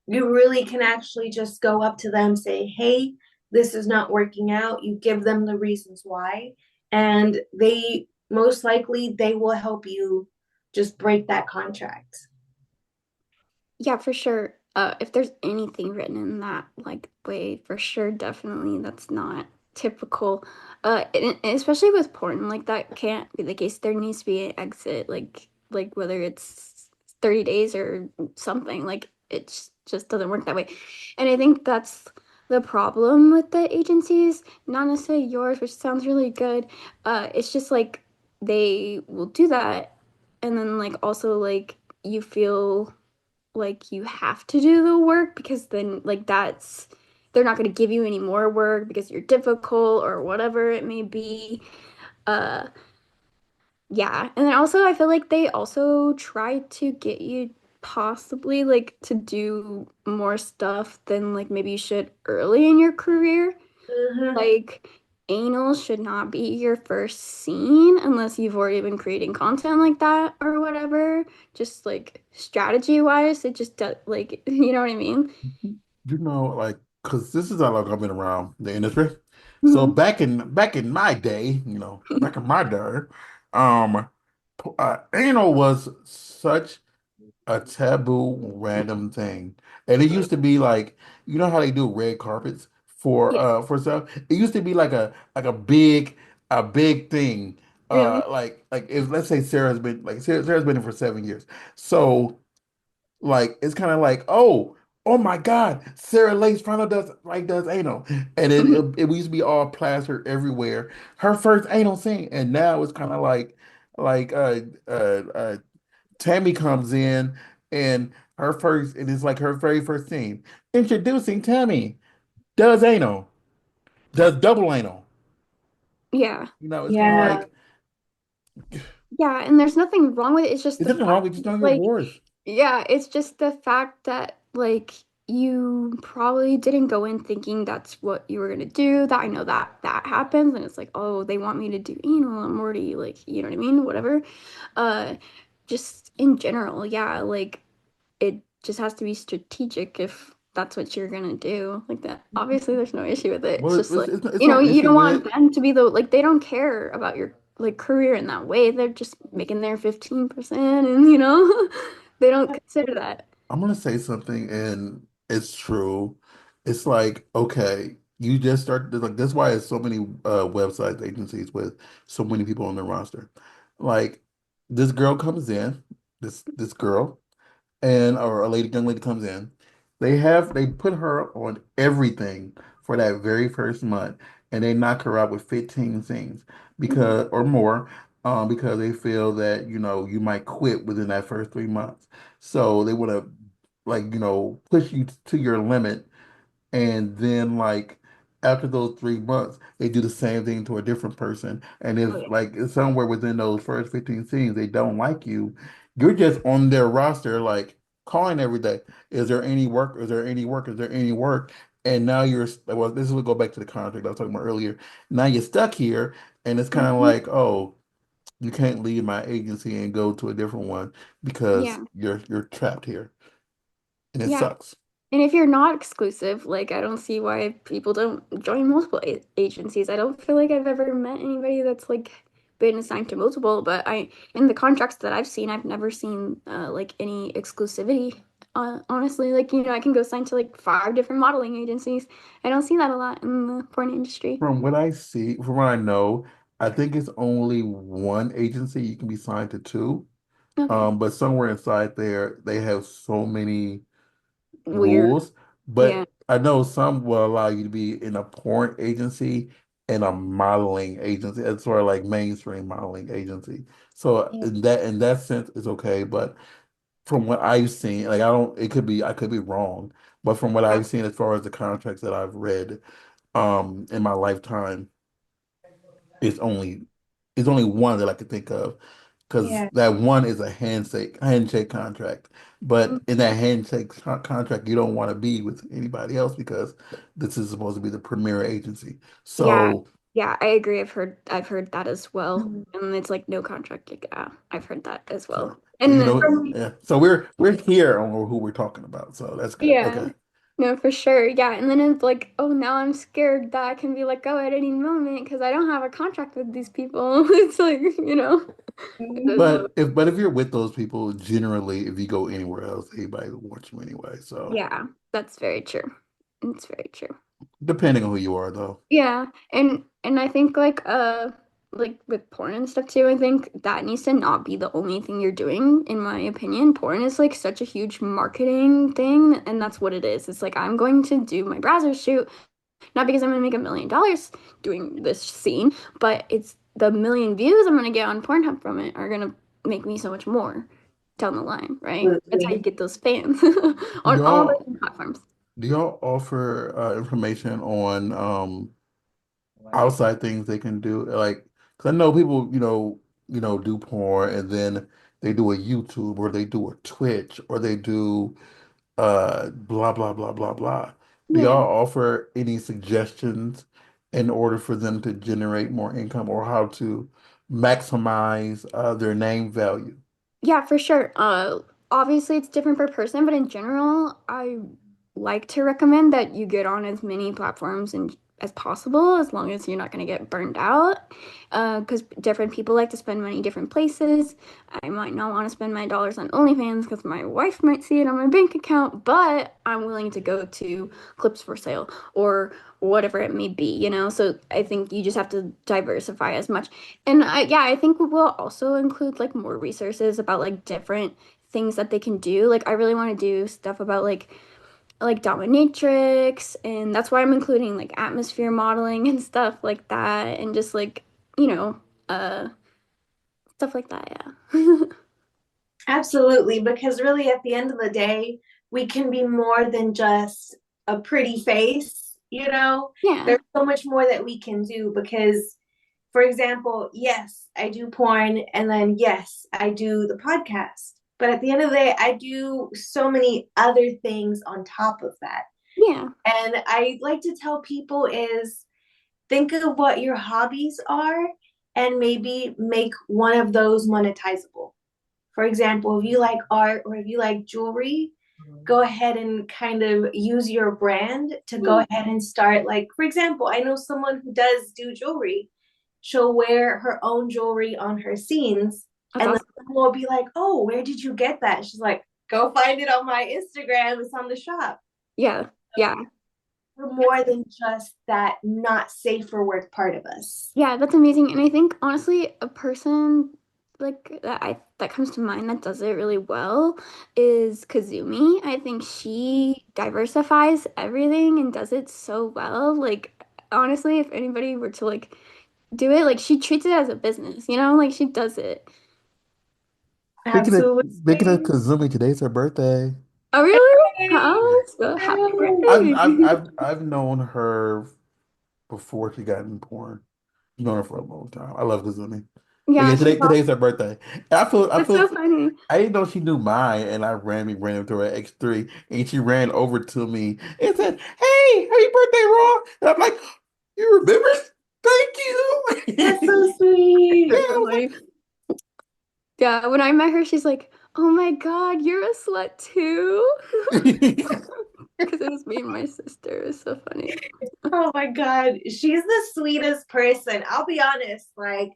Speaker 2: you really can actually just go up to them, say, hey, this is not working out. You give them the reasons why, and they most likely they will help you just break that contract.
Speaker 3: yeah, for sure. If there's anything written in that like way, for sure, definitely that's not typical. Especially with porn, like that can't be the case. There needs to be an exit, like whether it's 30 days or something. Like just doesn't work that way. And I think that's the problem with the agencies, not necessarily yours, which sounds really good. It's just like they will do that, and then like also like you feel like you have to do the work because then like that's they're not going to give you any more work because you're difficult or whatever it may be. uh yeah, and then also I feel like they also try to get you possibly like to do more stuff than like maybe you should early in your career.
Speaker 2: Mm-hmm.
Speaker 3: Like anal should not be your first scene unless you've already been creating content like that or whatever. Just like strategy wise, it just does like you know what I mean?
Speaker 1: You know, like, because this is how long I've been around the industry. So
Speaker 3: Hmm.
Speaker 1: back in my day, back in my day, um, anal was such a taboo random thing. And it used to be like, you know how they do red carpets
Speaker 3: Yeah.
Speaker 1: for stuff? It used to be like a big thing.
Speaker 3: Really?
Speaker 1: Like if let's say Sarah's been in for 7 years. So like it's kind of like, oh my God, Sarah Lace finally does anal. And we used to be all plastered everywhere. Her first anal scene. And now it's kind of like Tammy comes in and it's like her very first scene. Introducing Tammy, does anal, does double anal.
Speaker 3: Yeah.
Speaker 1: It's kind of
Speaker 2: Yeah.
Speaker 1: like
Speaker 3: Yeah, and there's nothing wrong with it. It's just
Speaker 1: there's
Speaker 3: the
Speaker 1: nothing wrong
Speaker 3: fact,
Speaker 1: with just doing your
Speaker 3: like,
Speaker 1: worst.
Speaker 3: yeah, it's just the fact that, like, you probably didn't go in thinking that's what you were gonna do. That I know that that happens, and it's like, oh, they want me to do anal. I'm already like, you know what I mean? Whatever. Uh, just in general, yeah, like it just has to be strategic if that's what you're gonna do. Like that, obviously, there's no issue with it. It's
Speaker 1: Well,
Speaker 3: just like,
Speaker 1: it's no
Speaker 3: you
Speaker 1: issue
Speaker 3: don't
Speaker 1: with
Speaker 3: want
Speaker 1: it.
Speaker 3: them to be the like they don't care about your like career in that way. They're just making their 15% and they don't consider that.
Speaker 1: I'm gonna say something, and it's true. It's like, okay, you just start like that's why there's so many websites, agencies with so many people on their roster. Like this girl comes in, this girl, and or a lady, young lady comes in. They put her on everything for that very first month, and they knock her out with 15 things because or more, because they feel that you might quit within that first 3 months. So they want to like push you to your limit, and then like after those 3 months, they do the same thing to a different person. And
Speaker 3: Oh
Speaker 1: if
Speaker 3: yeah.
Speaker 1: like somewhere within those first 15 scenes they don't like you, you're just on their roster like calling every day. Is there any work? Is there any work? Is there any work? And now well, this will go back to the contract I was talking about earlier. Now you're stuck here, and it's kind of
Speaker 3: Mhm.
Speaker 1: like, oh, you can't leave my agency and go to a different one because
Speaker 3: Yeah.
Speaker 1: you're trapped here, and it
Speaker 3: Yeah.
Speaker 1: sucks.
Speaker 3: And if you're not exclusive, like I don't see why people don't join multiple agencies. I don't feel like I've ever met anybody that's like been assigned to multiple, but in the contracts that I've seen, I've never seen like any exclusivity. Honestly, like I can go sign to like 5 different modeling agencies. I don't see that a lot in the porn industry.
Speaker 1: From what I see, from what I know, I think it's only one agency you can be signed to two.
Speaker 3: Okay.
Speaker 1: But somewhere inside there, they have so many
Speaker 3: Weird.
Speaker 1: rules.
Speaker 3: Yeah.
Speaker 1: But I know some will allow you to be in a porn agency and a modeling agency. It's sort of like mainstream modeling agency. So
Speaker 3: Yeah.
Speaker 1: in that sense, it's okay. But from what I've seen, like I could be wrong, but from what
Speaker 3: Yeah.
Speaker 1: I've seen as far as the contracts that I've read, in my lifetime. It's only it's only one that I could think of because
Speaker 2: Yeah.
Speaker 1: that one is a handshake contract. But in that contract, you don't want to be with anybody else because this is supposed to be the premier agency.
Speaker 3: Yeah.
Speaker 1: So
Speaker 3: Yeah, I agree. I've heard that as well.
Speaker 2: Mhm.
Speaker 3: And it's like no contract. Yeah, I've heard that as well.
Speaker 1: so
Speaker 3: And
Speaker 2: Um,
Speaker 1: yeah. So we're here on who we're talking about. So that's good.
Speaker 3: yeah.
Speaker 1: Okay.
Speaker 3: No, for sure. Yeah. And then it's like, oh, now I'm scared that I can be let go at any moment because I don't have a contract with these people. It's like, it is what,
Speaker 1: But if you're with those people, generally, if you go anywhere else, anybody will want you anyway. So
Speaker 3: yeah, that's very true. It's very true.
Speaker 1: depending on who you are, though.
Speaker 3: Yeah, and I think like with porn and stuff too, I think that needs to not be the only thing you're doing, in my opinion. Porn is like such a huge marketing thing, and that's what it is. It's like I'm going to do my browser shoot, not because I'm gonna make $1 million doing this scene, but it's the million views I'm gonna get on Pornhub from it are gonna make me so much more down the line, right? That's how you
Speaker 2: Absolutely.
Speaker 3: get those fans
Speaker 1: Do
Speaker 3: on all
Speaker 1: y'all
Speaker 3: the platforms.
Speaker 1: do y'all offer information on outside things they can do? Like, because I know people, do porn and then they do a YouTube or they do a Twitch or they do blah blah blah blah blah. Do
Speaker 3: Yeah.
Speaker 1: y'all offer any suggestions in order for them to generate more income or how to maximize their name value?
Speaker 3: Yeah, for sure. Obviously it's different per person, but in general, I like to recommend that you get on as many platforms and as possible, as long as you're not going to get burned out. Because different people like to spend money different places. I might not want to spend my dollars on OnlyFans because my wife might see it on my bank account, but I'm willing to go to clips for sale or whatever it may be, you know? So I think you just have to diversify as much. And yeah, I think we'll also include like more resources about like different things that they can do. Like I really want to do stuff about like dominatrix, and that's why I'm including like atmosphere modeling and stuff like that, and just like, you know, uh stuff like that, yeah.
Speaker 2: Absolutely, because really at the end of the day, we can be more than just a pretty face, you know?
Speaker 3: Yeah.
Speaker 2: There's so much more that we can do because, for example, yes, I do porn, and then yes, I do the podcast. But at the end of the day, I do so many other things on top of that.
Speaker 3: Yeah.
Speaker 2: And I like to tell people is think of what your hobbies are and maybe make one of those monetizable. For example, if you like art or if you like jewelry, go ahead and kind of use your brand to go
Speaker 3: Yeah.
Speaker 2: ahead and start. Like, for example, I know someone who does do jewelry. She'll wear her own jewelry on her scenes,
Speaker 3: That's
Speaker 2: and then
Speaker 3: awesome.
Speaker 2: someone will be like, "Oh, where did you get that?" She's like, "Go find it on my Instagram. It's on the shop."
Speaker 3: Yeah. Yeah.
Speaker 2: We're more than just that not safe for work part of us.
Speaker 3: Yeah, that's amazing. And I think honestly, a person like that comes to mind that does it really well is Kazumi. I think she diversifies everything and does it so well. Like honestly, if anybody were to like do it, like she treats it as a business, you know? Like she does it.
Speaker 1: Speaking of
Speaker 2: Absolutely.
Speaker 1: Kazumi, today's her birthday.
Speaker 3: Oh, really? Oh, so happy
Speaker 1: I've
Speaker 3: birthday.
Speaker 1: I've I've I've known her before she got in porn. I've known her for a long time. I love Kazumi. But
Speaker 3: Yeah,
Speaker 1: yeah,
Speaker 3: she's
Speaker 1: today's
Speaker 3: awesome.
Speaker 1: her birthday. And
Speaker 3: That's so funny.
Speaker 1: I didn't know she knew mine, and I ran into her X3, and she ran over to me and said, "Hey, happy birthday, Raw!" And I'm like, "You remember? Thank
Speaker 2: That's
Speaker 1: you."
Speaker 2: so
Speaker 1: Yeah,
Speaker 2: sweet.
Speaker 3: That's so
Speaker 1: I
Speaker 3: funny. Yeah, when I met her, she's like, "Oh my God, you're a slut too?"
Speaker 1: was like,
Speaker 3: Because it was me and my sister. It was so funny.
Speaker 2: Oh my God. She's the sweetest person. I'll be honest. Like,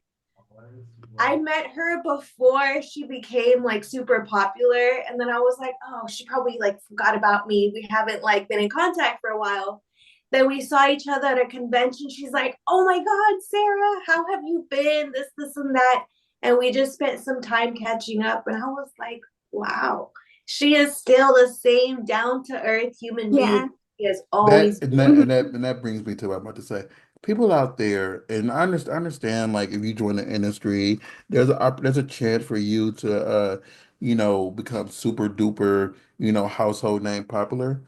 Speaker 2: I met her before she became like super popular. And then I was like, oh, she probably like forgot about me. We haven't like been in contact for a while. Then we saw each other at a convention. She's like, oh my God, Sarah, how have you been? This, and that. And we just spent some time catching up. And I was like, wow, she is still the same down to earth human being
Speaker 3: Yeah.
Speaker 2: she has always
Speaker 3: Mhm.
Speaker 1: and that brings me to what I'm about to say. People out there, and I understand like if you join the industry, there's a chance for you to become super duper, household name popular.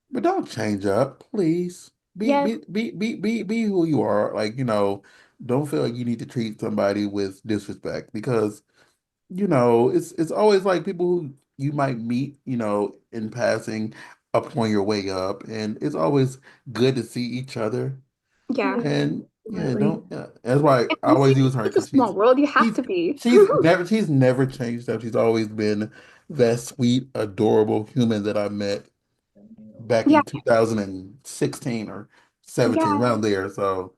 Speaker 1: But don't change up, please.
Speaker 3: Yes.
Speaker 1: Be who you are. Like, don't feel like you need to treat somebody with disrespect because it's always like people who you might meet, in passing upon your way up, and it's always good to see each other.
Speaker 3: Yeah.
Speaker 1: And yeah,
Speaker 2: definitely.
Speaker 1: don't yeah. That's why
Speaker 3: And
Speaker 1: I
Speaker 3: honestly,
Speaker 1: always use her
Speaker 3: it's a
Speaker 1: because
Speaker 3: small world. You have
Speaker 1: she's
Speaker 3: to be.
Speaker 1: she's never changed up. She's always been that sweet, adorable human that I met back
Speaker 3: Yeah.
Speaker 1: in 2016 or 17,
Speaker 3: Yeah.
Speaker 1: around there. So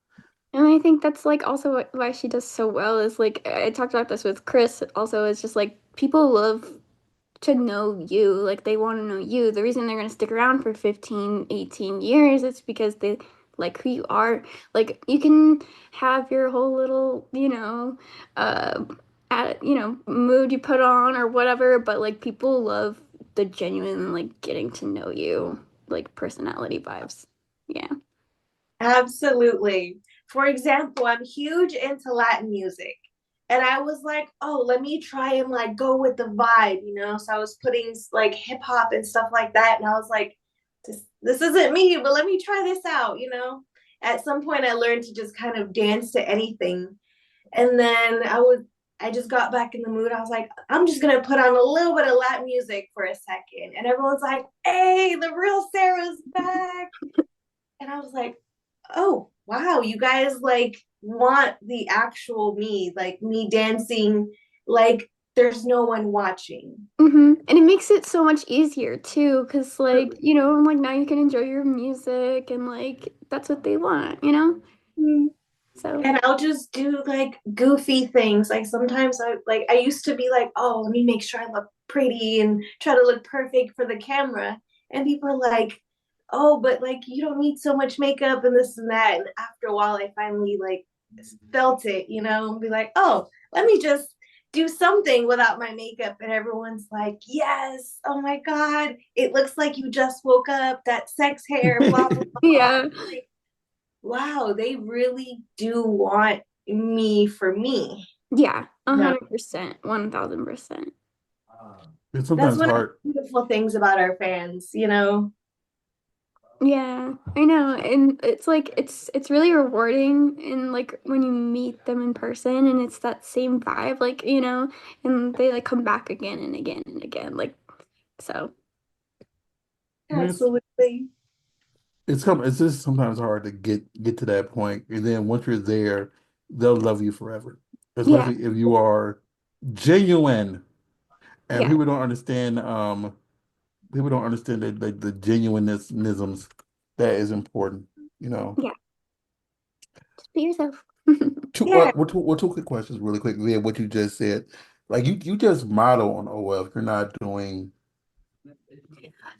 Speaker 3: And I think that's like also why she does so well is like I talked about this with Chris also. It's just like people love to know you. Like they want to know you. The reason they're going to stick around for 15, 18 years is because they like who you are. Like you can have your whole little, uh mood you put on or whatever, but like people love the genuine like getting to know you, like personality vibes. Yeah.
Speaker 2: Absolutely. For example, I'm huge into Latin music. And I was like, oh, let me try and like go with the vibe. So I was putting like hip hop and stuff like that. And I was like, this isn't me, but let me try this out. At some point I learned to just kind of dance to anything. And then I just got back in the mood. I was like, I'm just gonna put on a little bit of Latin music for a second. And everyone's like, hey, the real Sarah's back. And I was like, oh wow, you guys like want the actual me, like me dancing like there's no one watching.
Speaker 3: And it makes it so much easier too, because like, like now you can enjoy your music and like that's what they want, you know?
Speaker 2: Mm.
Speaker 3: So
Speaker 2: And I'll just do like goofy things. Like sometimes I used to be like, oh, let me make sure I look pretty and try to look perfect for the camera. And people are like, oh, but like you don't need so much makeup and this and that. And after a while I finally like felt it, and be like, oh, let me just do something without my makeup. And everyone's like, yes, oh my God, it looks like you just woke up, that sex hair, blah, blah, blah.
Speaker 3: yeah,
Speaker 2: Like, wow, they really do want me for me.
Speaker 3: yeah,
Speaker 2: No,
Speaker 3: 100%, 1000%.
Speaker 1: It's
Speaker 2: that's
Speaker 1: sometimes
Speaker 2: one of the
Speaker 1: hard.
Speaker 2: beautiful things about our fans.
Speaker 3: Yeah, I know. And it's like it's really rewarding and like when you meet them in person and it's that same vibe, like, and they like come back again and again and again. Like so
Speaker 1: I mean,
Speaker 2: Absolutely.
Speaker 1: it's just sometimes hard to get to that point, and then once you're there, they'll love you forever,
Speaker 3: yeah,
Speaker 1: especially if you are genuine. And
Speaker 3: yeah,
Speaker 1: people don't understand that like the genuineness that is important. You know,
Speaker 3: yeah. Just be yourself.
Speaker 2: Yeah.
Speaker 1: two quick questions, really quick. Yeah, what you just said, like you just model on OL. You're not doing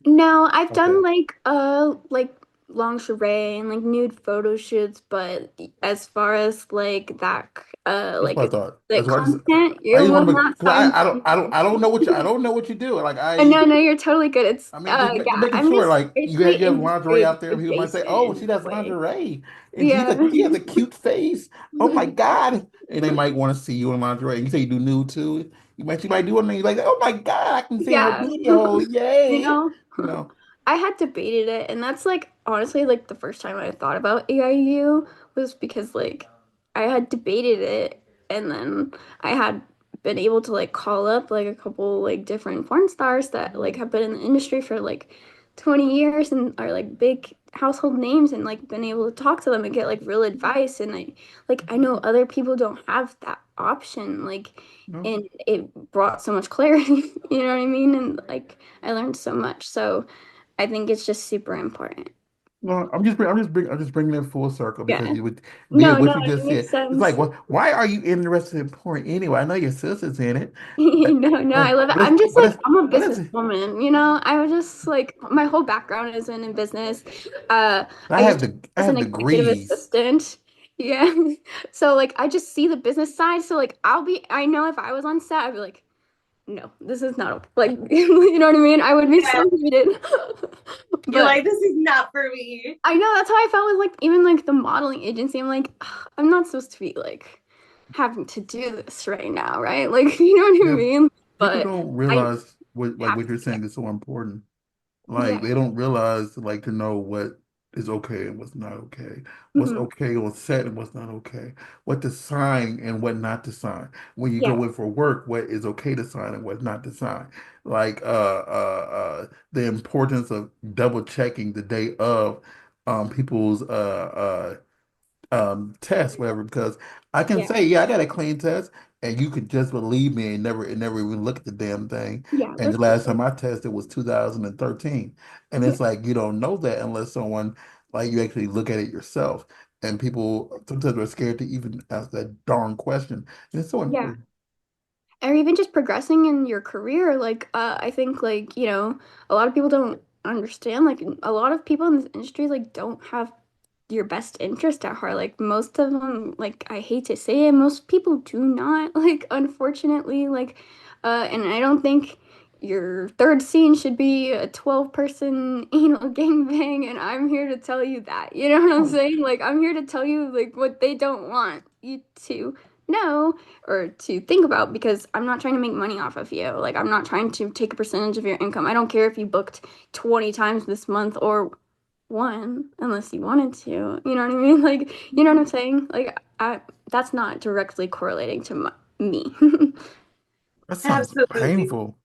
Speaker 3: No, I've done
Speaker 1: okay.
Speaker 3: like lingerie and like nude photo shoots, but as far as like that
Speaker 1: That's what I
Speaker 3: like
Speaker 1: thought.
Speaker 3: the
Speaker 1: That's why
Speaker 3: content,
Speaker 1: I
Speaker 3: you
Speaker 1: just
Speaker 3: will
Speaker 1: want to make
Speaker 3: not
Speaker 1: because
Speaker 3: find
Speaker 1: I don't know I don't know what you do. Like
Speaker 3: no, no, you're totally good. It's
Speaker 1: I mean, just
Speaker 3: yeah,
Speaker 1: making
Speaker 3: I'm
Speaker 1: sure,
Speaker 3: just
Speaker 1: like
Speaker 3: basically
Speaker 1: you have lingerie
Speaker 3: industry
Speaker 1: out there. People might say, "Oh, she
Speaker 3: adjacent
Speaker 1: does
Speaker 3: way.
Speaker 1: lingerie, and
Speaker 3: Yeah.
Speaker 1: she has a cute face. Oh my God!" And they might want to see you in lingerie. And you say you do nude too. She might do it, and you're like, "Oh my God, I can see in her
Speaker 3: Yeah.
Speaker 1: video,
Speaker 3: You
Speaker 1: yay!"
Speaker 3: know,
Speaker 1: You know,
Speaker 3: I had debated it, and that's like honestly like the first time I thought about AIU was because like I had debated it, and then I had been able to like call up like a couple like different porn stars that like have been in the industry for like 20 years and are like big household names and like been able to talk to them and get like real advice and I know other people don't have that option like
Speaker 1: no,
Speaker 3: and it brought so much clarity, you know what I mean? And like I learned so much. So I think it's just super important.
Speaker 1: no. I'm just bringing it full circle because
Speaker 3: Yeah.
Speaker 1: you would via
Speaker 3: No,
Speaker 1: what
Speaker 3: no,
Speaker 1: you
Speaker 3: it
Speaker 1: just
Speaker 3: makes
Speaker 1: said. It's like,
Speaker 3: sense.
Speaker 1: why are you interested in porn anyway? I know your sister's in it,
Speaker 3: No, no, I love it. I'm just
Speaker 1: but
Speaker 3: like
Speaker 1: it's
Speaker 3: I'm a
Speaker 1: but it's
Speaker 3: businesswoman, I was just like my whole background is in business. I used to work
Speaker 1: I
Speaker 3: as an
Speaker 1: have
Speaker 3: executive
Speaker 1: degrees.
Speaker 3: assistant. Yeah. So like I just see the business side. So like I know if I was on set, I'd be like, no, this is not like you know what I mean? I would be
Speaker 2: Yeah.
Speaker 3: so heated.
Speaker 2: You're
Speaker 3: But
Speaker 2: like, this is not for me.
Speaker 3: I know that's how I felt with like even like the modeling agency. I'm like, "Ugh, I'm not supposed to be like having to do this right now, right? Like, you know what I
Speaker 1: Yeah,
Speaker 3: mean?
Speaker 1: people
Speaker 3: But
Speaker 1: don't
Speaker 3: I
Speaker 1: realize
Speaker 3: have
Speaker 1: what you're
Speaker 3: to, yeah.
Speaker 1: saying is so important. Like
Speaker 3: Yeah.
Speaker 1: they don't realize like to know what is okay and what's not okay. What's
Speaker 3: Hmm.
Speaker 1: okay on set and what's not okay. What to sign and what not to sign. When you
Speaker 3: Yeah.
Speaker 1: go in for work, what is okay to sign and what not to sign. Like the importance of double checking the day of people's test, whatever, because I can
Speaker 3: Yeah.
Speaker 1: say, yeah, I got a clean test, and you could just believe me and never even look at the damn thing.
Speaker 3: Yeah.
Speaker 1: And the
Speaker 3: That's
Speaker 1: last
Speaker 3: perfect.
Speaker 1: time I tested was 2013. And
Speaker 3: Yeah.
Speaker 1: it's like you don't know that unless someone like you actually look at it yourself. And people sometimes are scared to even ask that darn question. And it's so
Speaker 3: Yeah.
Speaker 1: important.
Speaker 3: Or even just progressing in your career, like I think like, a lot of people don't understand like a lot of people in this industry like don't have your best interest at heart. Like most of them, like I hate to say it, most people do not, like unfortunately, like and I don't think your third scene should be a 12-person anal gangbang and I'm here to tell you that. You know what I'm
Speaker 1: Oh,
Speaker 3: saying? Like I'm here to tell you like what they don't want you to know or to think about because I'm not trying to make money off of you. Like I'm not trying to take a percentage of your income. I don't care if you booked 20 times this month or one unless you wanted to. You know what I mean? Like, you know what I'm saying? Like, that's not directly correlating to me.
Speaker 1: that sounds
Speaker 2: Absolutely.
Speaker 1: painful.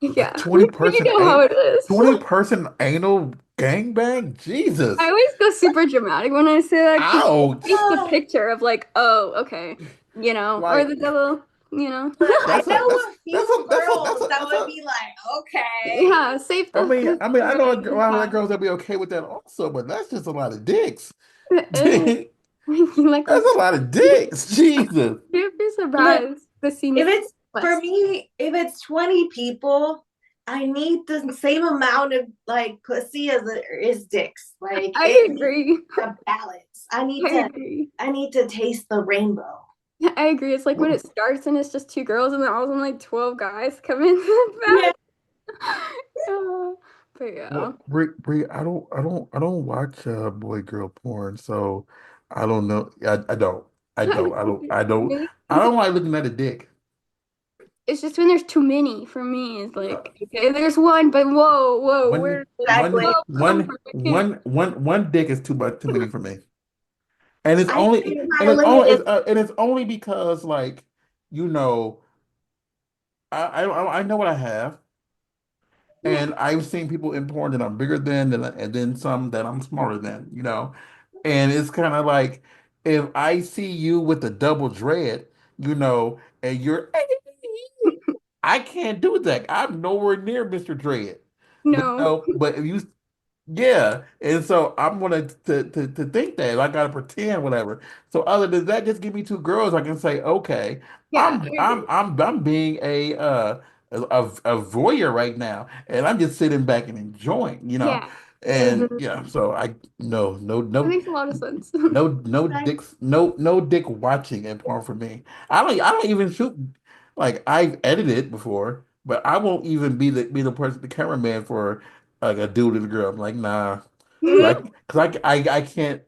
Speaker 1: A
Speaker 3: Yeah.
Speaker 1: 20
Speaker 3: You
Speaker 1: person
Speaker 3: know how it is.
Speaker 1: 20-person anal gangbang?
Speaker 3: I
Speaker 1: Jesus.
Speaker 3: always go super dramatic when I say that because it
Speaker 1: Ouch.
Speaker 3: paints the
Speaker 2: Oh,
Speaker 3: picture of like, oh, okay, or
Speaker 1: Like
Speaker 3: the devil. you know.
Speaker 2: I
Speaker 1: That's a
Speaker 2: know
Speaker 1: that's
Speaker 2: a
Speaker 1: that's
Speaker 2: few
Speaker 1: a that's a that's
Speaker 2: girls
Speaker 1: a
Speaker 2: that
Speaker 1: that's
Speaker 2: would
Speaker 1: a
Speaker 2: be like, okay.
Speaker 3: Yeah, save the
Speaker 1: I know a lot of
Speaker 3: money.
Speaker 1: girls that'll be okay with that also, but that's just a lot of dicks.
Speaker 3: And you like
Speaker 1: That's a lot of dicks. Jesus.
Speaker 3: you'd be
Speaker 2: Look,
Speaker 3: surprised. This seems
Speaker 2: if it's for
Speaker 3: less.
Speaker 2: me, if it's 20 people, I need the same amount of like pussy as there is dicks. Like
Speaker 3: I
Speaker 2: it needs
Speaker 3: agree.
Speaker 2: a balance.
Speaker 3: I agree.
Speaker 2: I need to taste the rainbow.
Speaker 3: I agree. It's like when
Speaker 1: What,
Speaker 3: it starts and it's just two girls and then all of a sudden like 12 guys come in
Speaker 2: Yeah.
Speaker 3: the back. Uh, but yeah.
Speaker 1: Bree, I don't watch boy girl porn, so I don't know.
Speaker 3: Really?
Speaker 1: I don't like looking at a dick.
Speaker 3: It's just when there's too many for me. It's like, okay, there's one, but whoa, where
Speaker 1: One,
Speaker 3: did
Speaker 2: Exactly.
Speaker 3: 12 come from? I can't.
Speaker 1: one dick is too many for me. And
Speaker 2: I think my limit is
Speaker 1: it's only because like, you know, I know what I have.
Speaker 3: Yeah,
Speaker 1: And I've seen people in porn that I'm bigger than, and then some that I'm smaller than, you know? And it's kind of like if I see you with a double dread, you know, and you're, I can't do that. I'm nowhere near Mr. Dread. But
Speaker 3: no.
Speaker 1: no, but if you yeah, and so I'm gonna to think that I gotta pretend whatever. So other than that, just give me two girls. I can say, okay,
Speaker 3: Yeah, I agree.
Speaker 1: I'm being a voyeur right now, and I'm just sitting back and enjoying, you know.
Speaker 3: Yeah,
Speaker 1: And yeah, so I
Speaker 3: that makes a lot of sense.
Speaker 1: no
Speaker 2: like,
Speaker 1: dicks no dick watching in porn for me. I don't even shoot like I've edited before, but I won't even be the person the cameraman for like a dude and a girl. I'm like, nah,
Speaker 2: mhm.
Speaker 1: I can't.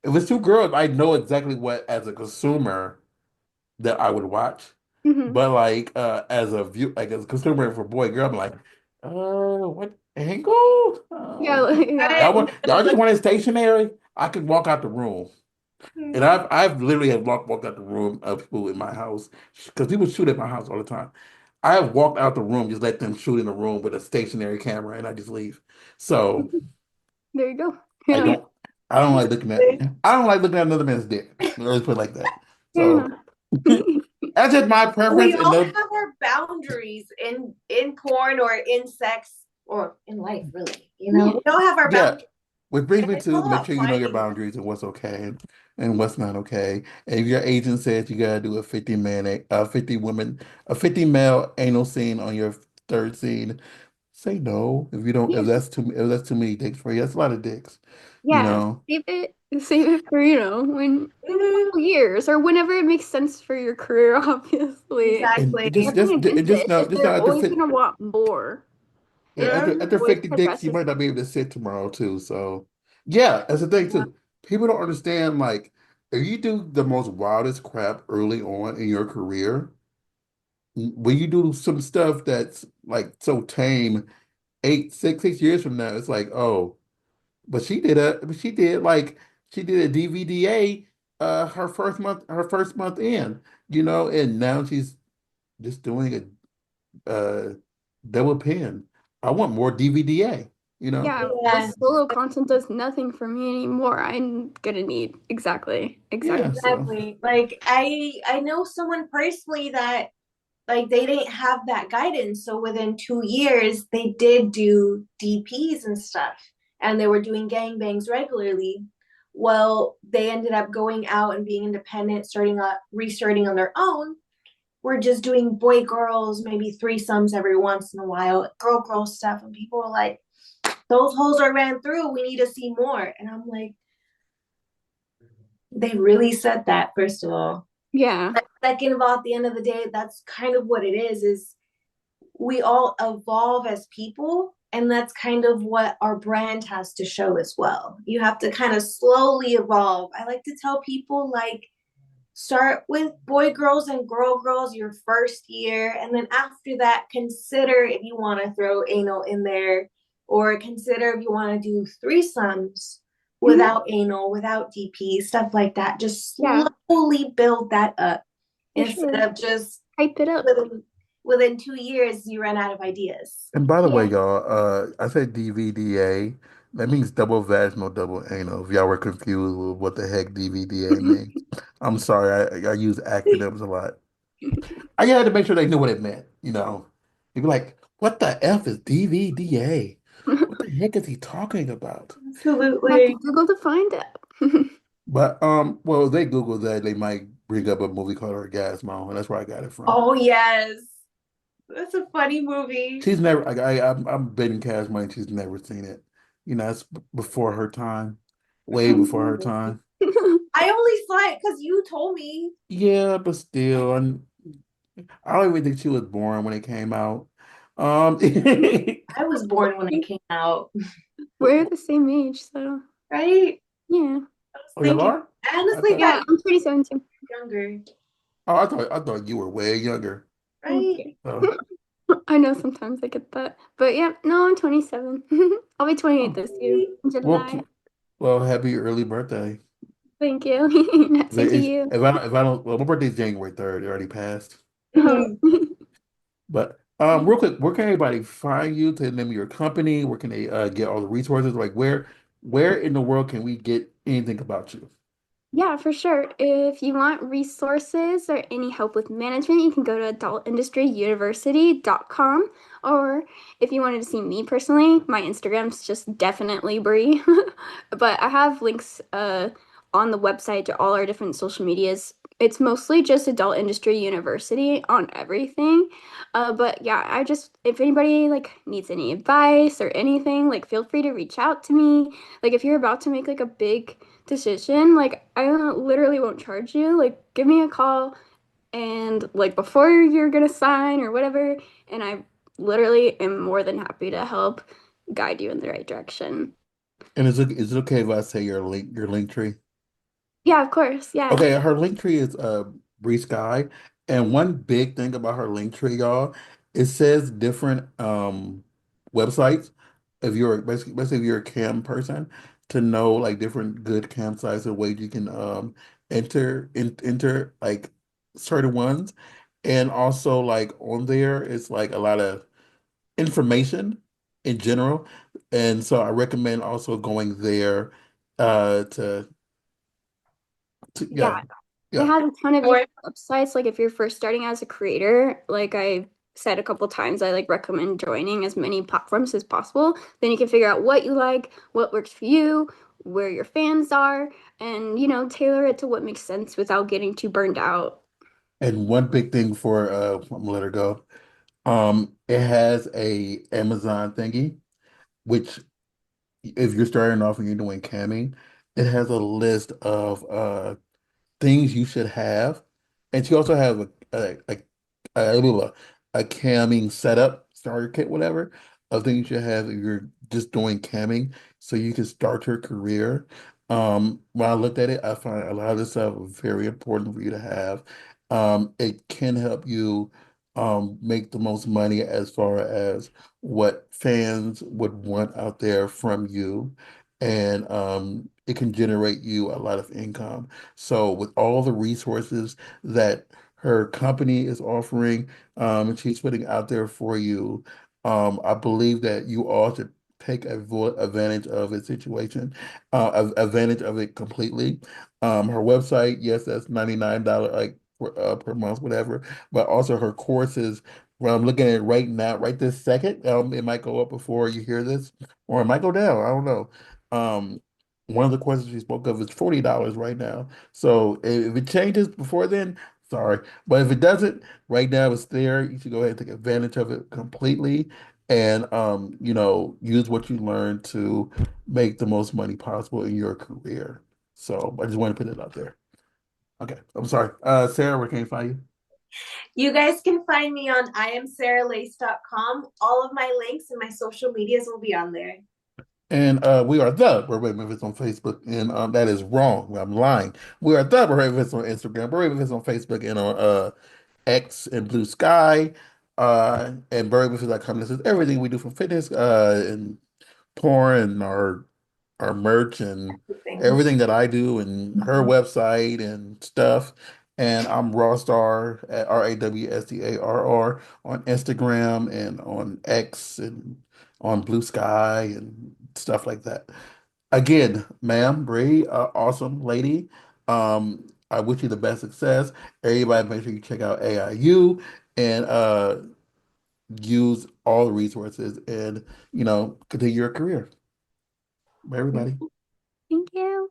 Speaker 1: If it's two girls, I know exactly what as a consumer that I would watch.
Speaker 3: Hmm.
Speaker 1: But like as a view, like as a consumer for boy girl, I'm like, what angle?
Speaker 3: Yeah, like, yeah,
Speaker 1: Y'all just want it stationary? I could walk out the room. And I've literally have walked out the room of people in my house because people shoot at my house all the time. I have walked out the room, just let them shoot in the room with a stationary camera, and I just leave. So
Speaker 3: there you go.
Speaker 1: I
Speaker 3: Yeah,
Speaker 1: don't I don't like looking at I don't like looking at another man's dick. Let's put it like that.
Speaker 3: fair
Speaker 1: So
Speaker 3: enough.
Speaker 1: that's just my preference.
Speaker 2: We
Speaker 1: And
Speaker 2: all
Speaker 1: no,
Speaker 2: have our boundaries in porn or in sex or in life, really. You know,
Speaker 3: Yeah,
Speaker 2: we all have our
Speaker 1: yeah,
Speaker 2: boundaries,
Speaker 1: which brings
Speaker 2: and
Speaker 1: me
Speaker 2: it's
Speaker 1: to
Speaker 2: all
Speaker 1: make
Speaker 2: about
Speaker 1: sure you know your
Speaker 2: finding them.
Speaker 1: boundaries and what's okay and what's not okay. And if your agent says you gotta do a 50 women, a 50 male anal scene on your third scene, say no if you don't
Speaker 3: yeah,
Speaker 1: if that's too many dicks for you. That's a lot of dicks, you
Speaker 3: yeah.
Speaker 1: know.
Speaker 3: Save it for when in a
Speaker 2: Mhm.
Speaker 3: couple years or whenever it makes sense for your career. Obviously,
Speaker 1: And
Speaker 2: Exactly.
Speaker 3: nothing against it. It's
Speaker 1: just
Speaker 3: they're
Speaker 1: know
Speaker 3: always gonna want more.
Speaker 1: yeah,
Speaker 3: It
Speaker 2: Mhm.
Speaker 1: after
Speaker 3: always
Speaker 1: 50 dicks, you
Speaker 3: progresses.
Speaker 1: might not be able to sit tomorrow too. So yeah, that's the thing
Speaker 3: Yeah.
Speaker 1: too. People don't understand like if you do the most wildest crap early on in your career, when you do some stuff that's like so tame, 6 years from now, it's like, oh, but she did a DVDA her first month in, you know, and now she's just doing a double pin. I want more DVDA, you know?
Speaker 3: Yeah, the
Speaker 2: Yeah,
Speaker 3: solo content does nothing for me anymore. I'm gonna need exactly
Speaker 1: Yeah,
Speaker 3: the same.
Speaker 1: so
Speaker 2: exactly. Like I know someone personally that like they didn't have that guidance. So within 2 years, they did do DPs and stuff, and they were doing gangbangs regularly. Well, they ended up going out and being independent, restarting on their own. We're just doing boy girls, maybe threesomes every once in a while, girl stuff, and people were like, "Those holes are ran through. We need to see more." And I'm like, they really said that first of all.
Speaker 3: Yeah,
Speaker 2: Second of all, at the end of the day, that's kind of what it is we all evolve as people, and that's kind of what our brand has to show as well. You have to kind of slowly evolve. I like to tell people like start with boy girls and girls your first year, and then after that consider if you want to throw anal in there, or consider if you want to do threesomes
Speaker 3: hmm,
Speaker 2: without anal, without DP, stuff like that. Just
Speaker 3: yeah,
Speaker 2: slowly build that up
Speaker 3: for
Speaker 2: instead
Speaker 3: sure.
Speaker 2: of just
Speaker 3: Hype it up.
Speaker 2: within 2 years you run out of ideas.
Speaker 1: and by the way,
Speaker 3: Yeah.
Speaker 1: y'all, I said DVDA. That means double vaginal, double anal. If y'all were confused with what the heck DVDA means, I'm sorry. I use acronyms a lot. I had to make sure they knew what it meant, you know. They'd be like, what the F is DVDA? What the heck is he talking about?
Speaker 3: Have to
Speaker 2: Absolutely.
Speaker 3: Google to find it.
Speaker 1: But well, if they Google that, they might bring up a movie called Orgasmo, and that's where I got it from.
Speaker 2: Oh yes. That's a funny movie.
Speaker 1: She's never. I'm betting cash money. She's never seen it. You know, it's before her time, way before her time.
Speaker 2: I only saw it because you told me.
Speaker 1: Yeah, but still, and I don't even think she was born when it came out.
Speaker 2: I was born when it came out,
Speaker 3: We're the same age, so
Speaker 2: right?
Speaker 3: yeah.
Speaker 2: I was
Speaker 1: Oh, y'all
Speaker 2: thinking,
Speaker 1: are? I
Speaker 2: honestly,
Speaker 1: thought.
Speaker 3: Yeah,
Speaker 2: yeah,
Speaker 3: I'm 27 too.
Speaker 2: younger,
Speaker 1: Oh, I thought you were way younger.
Speaker 2: right?
Speaker 3: Okay.
Speaker 1: Oh,
Speaker 3: I know sometimes I get that. But yeah, no, I'm 27. I'll be 28
Speaker 1: oh.
Speaker 3: this year in
Speaker 1: Well,
Speaker 3: July.
Speaker 1: well, happy early birthday.
Speaker 3: Thank you. Same to you.
Speaker 1: If I don't, well, my birthday's January 3rd. It already passed.
Speaker 3: Oh.
Speaker 2: Mhm.
Speaker 1: But real quick, where can everybody find you to name your company? Where can they get all the resources? Like where in the world can we get anything about you?
Speaker 3: Yeah, for sure. If you want resources or any help with management, you can go to adultindustryuniversity.com. Or if you wanted to see me personally, my Instagram's just definitely Bree. But I have links on the website to all our different social medias. It's mostly just Adult Industry University on everything. But yeah, I just if anybody like needs any advice or anything, like feel free to reach out to me. Like if you're about to make like a big decision, like I literally won't charge you. Like give me a call and like before you're gonna sign or whatever, and I literally am more than happy to help guide you in the right direction.
Speaker 1: And is it okay if I say your link tree?
Speaker 3: Yeah, of course. Yeah.
Speaker 1: Okay, her link tree is Bree Sky, and one big thing about her link tree, y'all, it says different websites. If you're basically if you're a cam person, to know like different good campsites or ways you can enter like certain ones, and also like on there it's like a lot of information in general, and so I recommend also going there uh to
Speaker 3: Yeah,
Speaker 1: yeah.
Speaker 3: it
Speaker 1: Yeah.
Speaker 3: has a ton of
Speaker 2: Or
Speaker 3: different websites. Like if you're first starting as a creator, like I said a couple times, I like recommend joining as many platforms as possible. Then you can figure out what you like, what works for you, where your fans are, and tailor it to what makes sense without getting too burned out.
Speaker 1: And one big thing for I'm gonna let her go. It has a Amazon thingy, which if you're starting off and you're doing camming, it has a list of things you should have. And she also has a camming setup starter kit, whatever, of things you should have if you're just doing camming so you can start your career. When I looked at it, I find a lot of this stuff very important for you to have. It can help you make the most money as far as what fans would want out there from you. And it can generate you a lot of income. So with all the resources that her company is offering, and she's putting out there for you, I believe that you all should take advantage of the situation, advantage of it completely. Her website, yes, that's $99 like per month, whatever, but also her courses. Well, I'm looking at it right now, right this second. It might go up before you hear this, or it might go down. I don't know. Um, one of the courses she spoke of is $40 right now. So if it changes before then, sorry. But if it doesn't, right now it's there. You should go ahead and take advantage of it completely and use what you learned to make the most money possible in your career. So I just want to put it out there. Okay. I'm sorry. Sarah, where can you find you?
Speaker 2: you guys can find me on iamsarahLace.com. All of my links and my social medias will be on there.
Speaker 1: And we are the Burbank Memphis on Facebook, and that is wrong. I'm lying. We are the Burbank Memphis on Instagram, Burbank Memphis on Facebook, and on X and Blue Sky, and burbankmisfits.com. This is everything we do from fitness, and porn, and our merch, and
Speaker 2: Everything.
Speaker 1: everything that I do, and her website and stuff. And I'm Rawstar at RAWSTARR on Instagram and on X and on Blue Sky and stuff like that. Again, ma'am, Bree, awesome lady. I wish you the best success. Everybody, make sure you check out AIU and use all the resources and continue your career. Bye, everybody.
Speaker 3: Thank you.